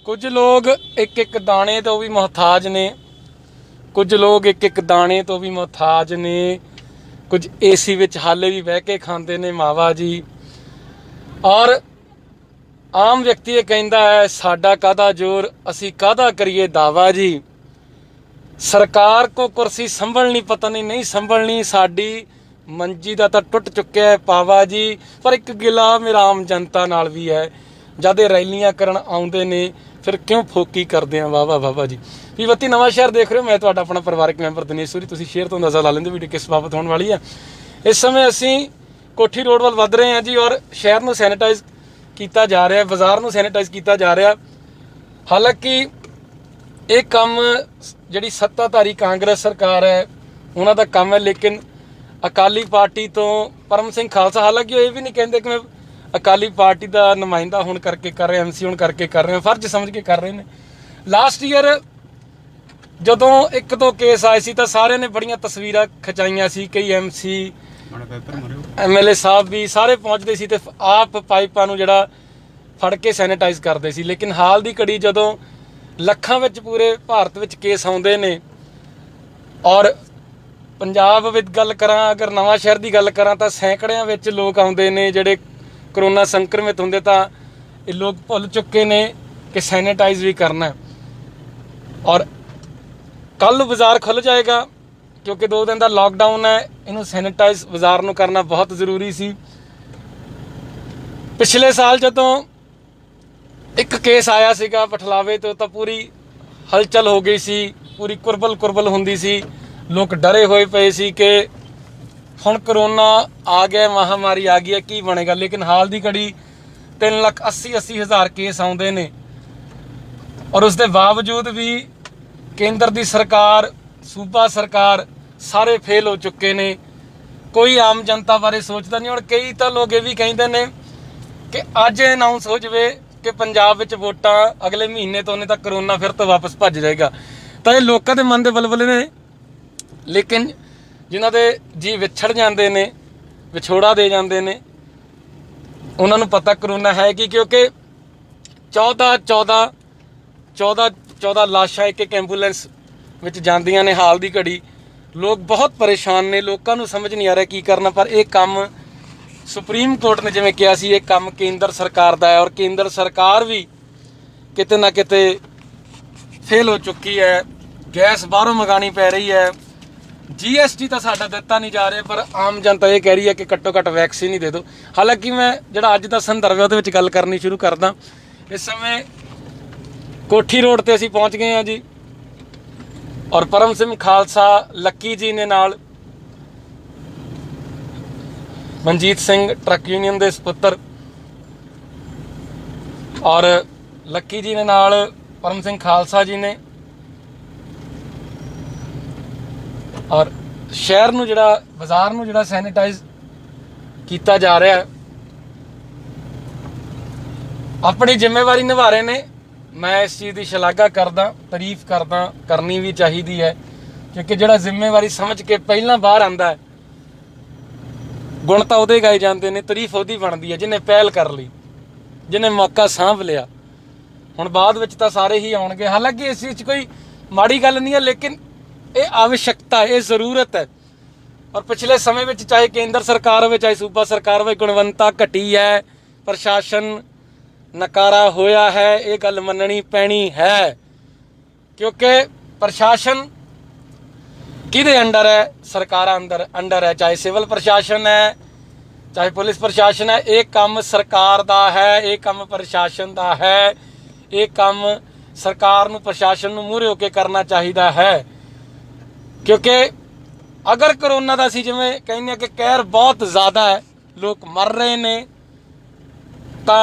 कुछ लोग एक एक दाने तो भी मुहताज ने, कुछ लोग एक एक दाने तो भी मुहताज ने, कुछ एसी विच हाले भी बह के खांदे ने मावा जी। और आम व्यक्ति ये कहता है साडा काहदा जोर, असी काहदा करिए दावा जी। सरकार को कुर्सी संभलनी पता नहीं संभलनी, साडी मंजी दा तां टुट चुक्या है पावा जी। पर एक गिला मेरा आम जनता नाल भी है, जद रैलियां करन आउंदे ने फिर क्यों फोकी करदे आ वाह वाह बाबा जी। पीवती नवां शहर देख रहे हो, मैं तुहाडा अपना परिवारक मैंबर दिनेश सूरी। तुसीं शेयर तो अंदाज़ा ला लेंदे वीडियो किस बाबत होने वाली है। इस समय असीं कोठी रोड वाल वध रहे हैं जी, और शहर नूं सैनिटाइज किया जा रहा है, बाज़ार नूं सैनिटाइज किया जा रहा। हालांकि ये काम जिहड़ी सत्ताधारी कांग्रेस सरकार है उन्हां दा काम है, लेकिन अकाली पार्टी तो परम सिंह खालसा, हालांकि वो ये भी नहीं कहते कि मैं अकाली पार्टी का नुमाइंदा होने करके कर रहे, MC होने करके कर रहे हैं, फर्ज समझ के कर रहे हैं। लास्ट ईयर जदों एक दो केस आए सी तो सारे ने बड़ियां तस्वीरां खिचाइयां सी, कई MC MLA साहब भी सारे पहुंचते सी ते आप पाइपां नूं जिहड़ा फड़ के सैनिटाइज करते सी। लेकिन हाल दी घड़ी जदों ਲੱਖਾਂ ਵਿੱਚ पूरे भारत ਵਿੱਚ केस आउंदे ने, और पंजाब ਵਿੱਚ ਗੱਲ ਕਰਾਂ, अगर नवां शहर ਦੀ ਗੱਲ ਕਰਾਂ ਤਾਂ ਸੈਂਕੜਿਆਂ ਵਿੱਚ ਲੋਕ ਆਉਂਦੇ ਨੇ ਜਿਹੜੇ कोरोना संक्रमित होंगे। तो ये लोग भुल चुके ने कि सैनिटाइज भी करना। और कल बाज़ार खुल जाएगा क्योंकि 2 दिन का लॉकडाउन है, इनू सैनिटाइज बाज़ार नू करना बहुत ज़रूरी सी। पिछले साल जदों एक केस आया सीगा पठलावे तो पूरी हलचल हो गई सी, पूरी कुरबल होंदी सी, लोग डरे हुए पे सी कि हुण करोना आ गया, महामारी आ गई है, की बनेगा। लेकिन हाल की घड़ी 3,80,000 केस आउंदे ने, और उसके बावजूद भी केंद्र की सरकार, सूबा सरकार सारे फेल हो चुके ने। कोई आम जनता बारे सोचता नहीं। और कई तो लोग ये भी कहते हैं कि अज अनाउंस हो जाए कि पंजाब विच वोटां अगले महीने तो उन्हें तक करोना फिर तो वापस भज जाएगा, तो ये लोगों के मन के बलबले ने। लेकिन जिन्हां दे जी विछड़ जाते ने, विछोड़ा दे जाते ने, उन्होंने पता करोना है कि, क्योंकि 14 लाशां एक एंबूलेंस विच जांदियां ने हाल दी घड़ी। लोग बहुत परेशान ने, लोगों को समझ नहीं आ रहा की करना। पर यह काम सुप्रीम कोर्ट ने जिवें कहा सी, ये काम केंद्र सरकार का है, और केंद्र सरकार भी किते ना किते फेल हो चुकी है। गैस बाहरों मंगानी पै रही है, GST तो साडा दिता नहीं जा रहा, पर आम जनता ये कह रही है कि घट्टो घट्ट वैक्सीन ही दे दो। हालांकि मैं जिहड़ा अज दा संदर्भ है उहदे विच गल करनी शुरू करदा। इस समय कोठी रोड ते असीं पहुँच गए हैं जी, और परम सिंह खालसा लक्की जी ने नाल मनजीत सिंह ट्रक यूनियन के सुपुत्र, और लक्की जी ने नाल परम सिंह खालसा जी ने। और शहर नूं जिहड़ा बाज़ार नूं जिहड़ा सैनिटाइज किया जा रहा है, अपनी जिम्मेवारी निभा रहे ने। मैं इस चीज़ की शलाघा करदा, तारीफ करदा, करनी भी चाहिए है, क्योंकि जिहड़ा जिम्मेवारी समझ के पहलां बाहर आंदा है, गुण तो उहदे गाए जाते हैं, तारीफ उहदी बनती है जिन्हें पहल कर ली, जिन्हें मौका सांभ लिया। हुण बाद विच तां सारे ही आउणगे। हालांकि इस चीज़ कोई माड़ी गल नहीं है, लेकिन ये आवश्यकता है, ये जरूरत है। और पिछले समय में चाहे केंद्र सरकार हो चाहे सूबा सरकार हो, गुणवत्ता घटी है, प्रशासन नकारा होया है, ये गल मननी पैनी है। क्योंकि प्रशासन किहदे अंडर है? सरकार अंडर है, चाहे सिविल प्रशासन है चाहे पुलिस प्रशासन है। ये काम सरकार दा है, ये काम प्रशासन दा है, ये काम सरकार नूं प्रशासन नूं मूहरे होके करना चाहिए है। क्योंकि अगर करोना का असीं जिवें कहने कि कहर बहुत ज़्यादा है, लोग मर रहे ने, तो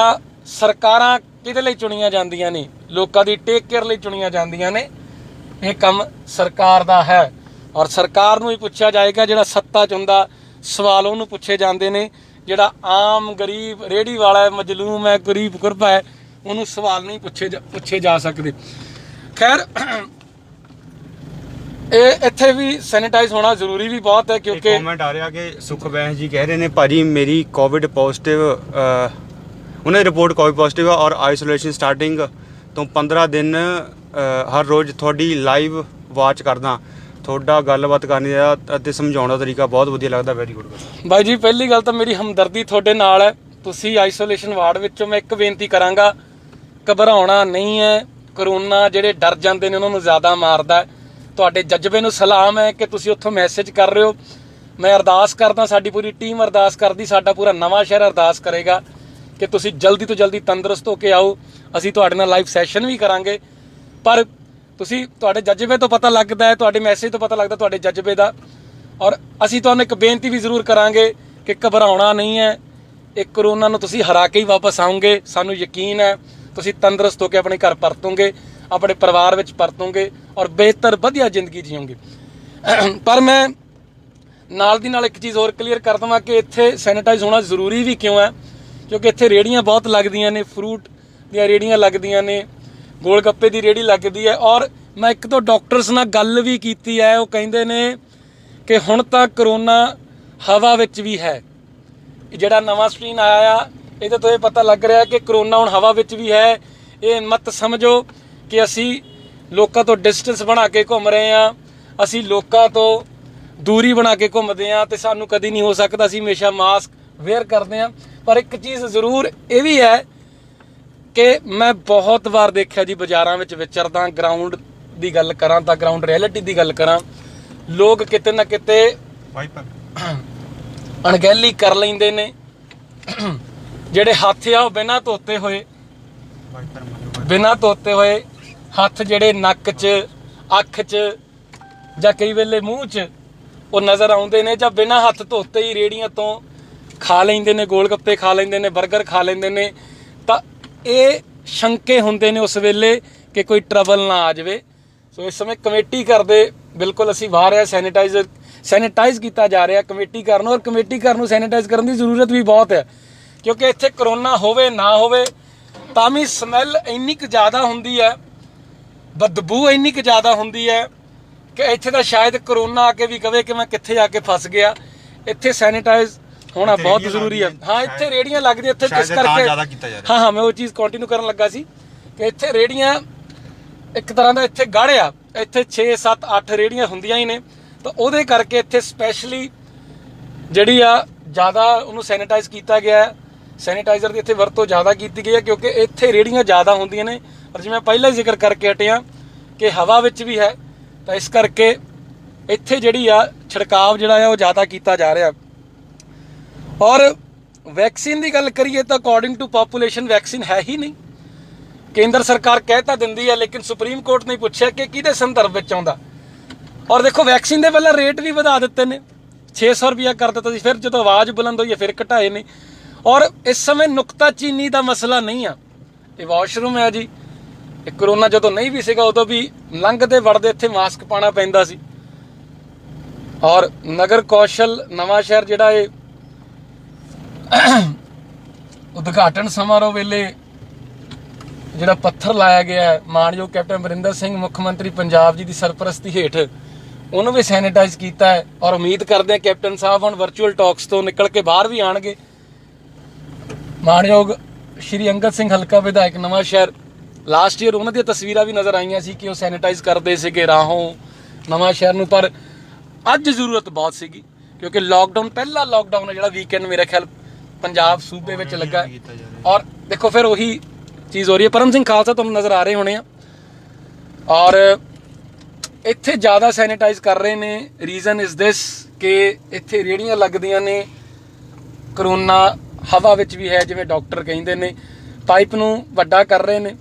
सरकारां किहदे लई चुनियां जांदियां ने? लोकां दी टेक केयर लई चुनियां जांदियां ने। ये काम सरकार दा है, और सरकार नूं ही पुछया जाएगा। जिहड़ा सत्ता च हुंदा सवाल उहनूं पुछे जांदे ने, जिहड़ा आम गरीब रेहड़ी वाला है, मजलूम है, गरीब गुरबा है, उहनूं सवाल नहीं पुछे जा सकते। खैर, ਇੱਥੇ भी सैनिटाइज होना जरूरी भी बहुत है। क्योंकि कमेंट आ रहा कि सुखबैंस जी कह रहे हैं भाजी मेरी कोविड पॉजिटिव उन्हें रिपोर्ट कोविड पॉजिटिव है और आइसोलेशन स्टार्टिंग ਤੋਂ 15 ਦਿਨ ਹਰ ਰੋਜ਼ ਤੁਹਾਡੀ ਲਾਈਵ ਵਾਚ ਕਰਦਾ। ਤੁਹਾਡਾ ਗੱਲਬਾਤ ਕਰਨੀ ਦਾ ਅਤੇ ਸਮਝਾਉਣ ਦਾ ਤਰੀਕਾ ਬਹੁਤ ਵਧੀਆ ਲੱਗਦਾ। ਵੈਰੀ ਗੁੱਡ ਬਾਈ ਜੀ, ਪਹਿਲੀ ਗੱਲ ਤਾਂ ਮੇਰੀ ਹਮਦਰਦੀ ਤੁਹਾਡੇ ਨਾਲ ਹੈ। ਤੁਸੀਂ ਆਈਸੋਲੇਸ਼ਨ ਵਾਰਡ ਵਿੱਚੋਂ ਮੈਂ ਇੱਕ ਬੇਨਤੀ ਕਰਾਂਗਾ, ਘਬਰਾਉਣਾ ਨਹੀਂ ਹੈ। ਕਰੋਨਾ ਜਿਹੜੇ ਡਰ ਜਾਂਦੇ ਨੇ ਉਹਨਾਂ ਨੂੰ ਜ਼ਿਆਦਾ ਮਾਰਦਾ ਹੈ। ਤੁਹਾਡੇ ਜਜ਼ਬੇ ਨੂੰ ਸਲਾਮ ਹੈ ਕਿ ਤੁਸੀਂ ਉੱਥੋਂ ਮੈਸੇਜ ਕਰ ਰਹੇ ਹੋ। ਮੈਂ ਅਰਦਾਸ ਕਰਦਾ, ਸਾਡੀ ਪੂਰੀ ਟੀਮ ਅਰਦਾਸ ਕਰਦੀ, ਸਾਡਾ ਪੂਰਾ ਨਵਾਂ ਸ਼ਹਿਰ ਅਰਦਾਸ ਕਰੇਗਾ ਕਿ ਤੁਸੀਂ ਜਲਦੀ ਤੋਂ ਜਲਦੀ ਤੰਦਰੁਸਤ ਹੋ ਕੇ ਆਓ। ਅਸੀਂ ਤੁਹਾਡੇ ਨਾਲ ਲਾਈਵ ਸੈਸ਼ਨ ਵੀ ਕਰਾਂਗੇ। ਪਰ ਤੁਸੀਂ, ਤੁਹਾਡੇ ਜਜ਼ਬੇ ਤੋਂ ਪਤਾ ਲੱਗਦਾ ਹੈ, ਤੁਹਾਡੇ ਮੈਸੇਜ ਤੋਂ ਪਤਾ ਲੱਗਦਾ ਤੁਹਾਡੇ ਜਜ਼ਬੇ ਦਾ। ਔਰ ਅਸੀਂ ਤੁਹਾਨੂੰ ਇੱਕ ਬੇਨਤੀ ਵੀ ਜ਼ਰੂਰ ਕਰਾਂਗੇ ਕਿ ਘਬਰਾਉਣਾ ਨਹੀਂ ਹੈ। ਇਹ ਕਰੋਨਾ ਨੂੰ ਤੁਸੀਂ ਹਰਾ ਕੇ ਹੀ ਵਾਪਸ ਆਉਂਗੇ। ਸਾਨੂੰ ਯਕੀਨ ਹੈ ਤੁਸੀਂ ਤੰਦਰੁਸਤ ਹੋ ਕੇ ਆਪਣੇ ਘਰ ਪਰਤੋਗੇ, ਆਪਣੇ ਪਰਿਵਾਰ ਵਿੱਚ ਪਰਤੋਗੇ ਔਰ ਬਿਹਤਰ ਵਧੀਆ ਜ਼ਿੰਦਗੀ ਜੀਓਗੇ। ਪਰ ਮੈਂ ਨਾਲ ਦੀ ਨਾਲ ਇੱਕ ਚੀਜ਼ ਹੋਰ ਕਲੀਅਰ ਕਰ ਦੇਵਾਂ ਕਿ ਇੱਥੇ ਸੈਨੀਟਾਈਜ਼ ਹੋਣਾ ਜ਼ਰੂਰੀ ਵੀ ਕਿਉਂ ਹੈ, ਕਿਉਂਕਿ ਇੱਥੇ ਰੇਹੜੀਆਂ ਬਹੁਤ ਲੱਗਦੀਆਂ ਨੇ, ਫਰੂਟ ਦੀਆਂ ਰੇਹੜੀਆਂ ਲੱਗਦੀਆਂ ਨੇ, ਗੋਲ ਗੱਪੇ ਦੀ ਰੇਹੜੀ ਲੱਗਦੀ ਹੈ। ਔਰ ਮੈਂ ਇੱਕ ਦੋ ਡਾਕਟਰਸ ਨਾਲ ਗੱਲ ਵੀ ਕੀਤੀ ਹੈ, ਉਹ ਕਹਿੰਦੇ ਨੇ ਕਿ ਹੁਣ ਤਾਂ ਕਰੋਨਾ ਹਵਾ ਵਿੱਚ ਵੀ ਹੈ। ਜਿਹੜਾ ਨਵਾਂ ਸਟ੍ਰੇਨ ਆਇਆ ਆ, ਇਹਦੇ ਤੋਂ ਇਹ ਪਤਾ ਲੱਗ ਰਿਹਾ ਕਿ ਕਰੋਨਾ ਹੁਣ ਹਵਾ ਵਿੱਚ ਵੀ ਹੈ। ਇਹ ਮਤ ਸਮਝੋ ਕਿ ਅਸੀਂ ਲੋਕਾਂ ਤੋਂ ਡਿਸਟੈਂਸ ਬਣਾ ਕੇ ਘੁੰਮ ਰਹੇ ਹਾਂ, ਅਸੀਂ ਲੋਕਾਂ ਤੋਂ ਦੂਰੀ ਬਣਾ ਕੇ ਘੁੰਮਦੇ ਹਾਂ ਤੇ ਸਾਨੂੰ ਕਦੀ ਨਹੀਂ ਹੋ ਸਕਦਾ ਅਸੀਂ ਹਮੇਸ਼ਾ ਮਾਸਕ ਵੇਅਰ ਕਰਦੇ ਹਾਂ। ਪਰ ਇੱਕ ਚੀਜ਼ ਜ਼ਰੂਰ ਇਹ ਵੀ ਹੈ ਕਿ ਮੈਂ ਬਹੁਤ ਵਾਰ ਦੇਖਿਆ ਜੀ, ਬਾਜ਼ਾਰਾਂ ਵਿੱਚ ਵਿਚਰਦਾ, ਗਰਾਊਂਡ ਦੀ ਗੱਲ ਕਰਾਂ ਤਾਂ ਗਰਾਊਂਡ ਰਿਐਲਿਟੀ ਦੀ ਗੱਲ ਕਰਾਂ, ਲੋਕ ਕਿਤੇ ਨਾ ਕਿਤੇ ਅਣਗਹਿਲੀ ਕਰ ਲੈਂਦੇ ਨੇ। ਜਿਹੜੇ ਹੱਥ ਆ ਉਹ ਬਿਨਾਂ ਧੋਤੇ ਹੋਏ ਹੱਥ ਜਿਹੜੇ ਨੱਕ 'ਚ, ਅੱਖ 'ਚ ਜਾਂ ਕਈ ਵੇਲੇ ਮੂੰਹ 'ਚ ਉਹ ਨਜ਼ਰ ਆਉਂਦੇ ਨੇ, ਜਾਂ ਬਿਨਾਂ ਹੱਥ ਧੋਤੇ ਹੀ ਰੇਹੜੀਆਂ ਤੋਂ ਖਾ ਲੈਂਦੇ ਨੇ, ਗੋਲ ਗੱਪੇ ਖਾ ਲੈਂਦੇ ਨੇ, 버ਗਰ ਖਾ ਲੈਂਦੇ ਨੇ। ਤਾਂ ਇਹ ਸ਼ੰਕੇ ਹੁੰਦੇ ਨੇ ਉਸ ਵੇਲੇ ਕਿ ਕੋਈ ਟਰਬਲ ਨਾ ਆ ਜਾਵੇ। ਸੋ ਇਸ ਸਮੇਂ ਕਮੇਟੀ ਕਰਦੇ ਬਿਲਕੁਲ ਅਸੀਂ ਬਾਹਰ ਆ, ਸੈਨੀਟਾਈਜ਼ ਕੀਤਾ ਜਾ ਰਿਹਾ ਕਮੇਟੀ ਘਰ ਨੂੰ। ਔਰ ਕਮੇਟੀ ਘਰ ਨੂੰ ਸੈਨੀਟਾਈਜ਼ ਕਰਨ ਦੀ ਜ਼ਰੂਰਤ ਵੀ ਬਹੁਤ ਹੈ, ਕਿਉਂਕਿ ਇੱਥੇ ਕਰੋਨਾ ਹੋਵੇ ਨਾ ਹੋਵੇ ਤਾਂ ਵੀ ਸਮੈਲ ਇੰਨੀ ਕੁ ਜ਼ਿਆਦਾ ਹੁੰਦੀ ਹੈ, ਬਦਬੂ ਇੰਨੀ ਕੁ ਜ਼ਿਆਦਾ ਹੁੰਦੀ ਹੈ ਕਿ ਇੱਥੇ ਤਾਂ ਸ਼ਾਇਦ ਕਰੋਨਾ ਆ ਕੇ ਵੀ ਕਵੇ ਕਿ ਮੈਂ ਕਿੱਥੇ ਆ ਕੇ ਫਸ ਗਿਆ। ਇੱਥੇ ਸੈਨੀਟਾਈਜ਼ ਹੋਣਾ ਬਹੁਤ ਜ਼ਰੂਰੀ ਹੈ। ਹਾਂ, ਇੱਥੇ ਰੇਹੜੀਆਂ ਲੱਗਦੀਆਂ ਇੱਥੇ, ਇਸ ਕਰਕੇ ਹਾਂ ਮੈਂ ਉਹ ਚੀਜ਼ ਕੰਟੀਨਿਊ ਕਰਨ ਲੱਗਾ ਸੀ ਕਿ ਇੱਥੇ ਰੇਹੜੀਆਂ ਇੱਕ ਤਰ੍ਹਾਂ ਦਾ ਇੱਥੇ ਗੜ੍ਹ ਆ। ਇੱਥੇ 6 7 8 ਰੇਹੜੀਆਂ ਹੁੰਦੀਆਂ ਹੀ ਨੇ, ਤਾਂ ਉਹਦੇ ਕਰਕੇ ਇੱਥੇ ਸਪੈਸ਼ਲੀ ਜਿਹੜੀ ਆ ਜ਼ਿਆਦਾ ਉਹਨੂੰ ਸੈਨੀਟਾਈਜ਼ ਕੀਤਾ ਗਿਆ ਹੈ। ਸੈਨੀਟਾਈਜ਼ਰ ਦੀ ਇੱਥੇ ਵਰਤੋਂ ਜ਼ਿਆਦਾ ਕੀਤੀ ਗਈ ਹੈ ਕਿਉਂਕਿ ਇੱਥੇ ਰੇਹੜੀਆਂ ਜ਼ਿਆਦਾ ਹੁੰਦੀਆਂ ਨੇ। ਔਰ ਜਿਵੇਂ ਪਹਿਲਾਂ ਹੀ ਜ਼ਿਕਰ ਕਰਕੇ ਹਟਿਆ ਕਿ ਹਵਾ ਵਿੱਚ ਵੀ ਹੈ, ਤਾਂ ਇਸ ਕਰਕੇ ਇੱਥੇ ਜਿਹੜੀ ਆ ਛਿੜਕਾਵ ਜਿਹੜਾ ਆ ਉਹ ਜ਼ਿਆਦਾ ਕੀਤਾ ਜਾ ਰਿਹਾ। ਔਰ ਵੈਕਸੀਨ ਦੀ ਗੱਲ ਕਰੀਏ ਤਾਂ ਅਕੋਰਡਿੰਗ ਟੂ ਪਾਪੂਲੇਸ਼ਨ ਵੈਕਸੀਨ ਹੈ ਹੀ ਨਹੀਂ। ਕੇਂਦਰ ਸਰਕਾਰ ਕਹਿ ਤਾਂ ਦਿੰਦੀ ਹੈ, ਲੇਕਿਨ ਸੁਪਰੀਮ ਕੋਰਟ ਨੇ ਪੁੱਛਿਆ ਕਿ ਕਿਹਦੇ ਸੰਦਰਭ ਵਿੱਚ ਆਉਂਦਾ। ਔਰ ਦੇਖੋ, ਵੈਕਸੀਨ ਦੇ ਪਹਿਲਾਂ ਰੇਟ ਵੀ ਵਧਾ ਦਿੱਤੇ ਨੇ, 600 ਰੁਪਇਆ ਕਰ ਦਿੱਤਾ ਸੀ, ਫਿਰ ਜਦੋਂ ਆਵਾਜ਼ ਬੁਲੰਦ ਹੋਈ ਹੈ ਫਿਰ ਘਟਾਏ ਨੇ। ਔਰ ਇਸ ਸਮੇਂ ਨੁਕਤਾਚੀਨੀ ਦਾ ਮਸਲਾ ਨਹੀਂ ਆ, ਇਹ ਵਾਸ਼ਰੂਮ ਹੈ ਜੀ। ਇਹ ਕਰੋਨਾ ਜਦੋਂ ਨਹੀਂ ਵੀ ਸੀਗਾ ਉਦੋਂ ਵੀ ਲੰਘਦੇ ਵੜਦੇ ਇੱਥੇ ਮਾਸਕ ਪਾਉਣਾ ਪੈਂਦਾ ਸੀ। ਔਰ ਨਗਰ ਕੌਸ਼ਲ ਨਵਾਂ ਸ਼ਹਿਰ ਜਿਹੜਾ ਇਹ ਉਦਘਾਟਨ ਸਮਾਰੋਹ ਵੇਲੇ ਜਿਹੜਾ ਪੱਥਰ ਲਾਇਆ ਗਿਆ ਹੈ, ਮਾਨਯੋਗ ਕੈਪਟਨ ਅਮਰਿੰਦਰ ਸਿੰਘ ਮੁੱਖ ਮੰਤਰੀ ਪੰਜਾਬ ਜੀ ਦੀ ਸਰਪ੍ਰਸਤੀ ਹੇਠ, ਉਹਨੂੰ ਵੀ ਸੈਨੀਟਾਈਜ਼ ਕੀਤਾ ਹੈ। ਔਰ ਉਮੀਦ ਕਰਦੇ ਹਾਂ ਕੈਪਟਨ ਸਾਹਿਬ ਹੁਣ ਵਰਚੁਅਲ ਟਾਕਸ ਤੋਂ ਨਿਕਲ ਕੇ ਬਾਹਰ ਵੀ ਆਣਗੇ। ਮਾਨਯੋਗ ਸ਼੍ਰੀ ਅੰਗਦ ਸਿੰਘ ਹਲਕਾ ਵਿਧਾਇਕ ਨਵਾਂ ਸ਼ਹਿਰ, ਲਾਸਟ ਈਅਰ ਉਹਨਾਂ ਦੀਆਂ ਤਸਵੀਰਾਂ ਵੀ ਨਜ਼ਰ ਆਈਆਂ ਸੀ ਕਿ ਉਹ ਸੈਨੀਟਾਈਜ਼ ਕਰਦੇ ਸੀਗੇ ਰਾਹੋਂ ਨਵਾਂ ਸ਼ਹਿਰ ਨੂੰ। ਪਰ ਅੱਜ ਜ਼ਰੂਰਤ ਬਹੁਤ ਸੀਗੀ ਕਿਉਂਕਿ ਲਾਕਡਾਊਨ, ਪਹਿਲਾ ਲਾਕਡਾਊਨ ਹੈ ਜਿਹੜਾ ਵੀਕਐਂਡ ਮੇਰੇ ਖਿਆਲ ਪੰਜਾਬ ਸੂਬੇ ਵਿੱਚ ਲੱਗਾ। ਔਰ ਦੇਖੋ ਫਿਰ ਉਹੀ ਚੀਜ਼ ਹੋ ਰਹੀ ਹੈ। ਪਰਮ ਸਿੰਘ ਖਾਲਸਾ ਤੁਹਾਨੂੰ ਨਜ਼ਰ ਆ ਰਹੇ ਹੋਣੇ ਆ। ਔਰ ਇੱਥੇ ਜ਼ਿਆਦਾ ਸੈਨੀਟਾਈਜ਼ ਕਰ ਰਹੇ ਨੇ। ਰੀਜ਼ਨ ਇਜ਼ ਦਿਸ ਕਿ ਇੱਥੇ ਰੇਹੜੀਆਂ ਲੱਗਦੀਆਂ ਨੇ, ਕਰੋਨਾ ਹਵਾ ਵਿੱਚ ਵੀ ਹੈ ਜਿਵੇਂ ਡਾਕਟਰ ਕਹਿੰਦੇ ਨੇ। ਪਾਈਪ ਨੂੰ ਵੱਡਾ ਕਰ ਰਹੇ ਨੇ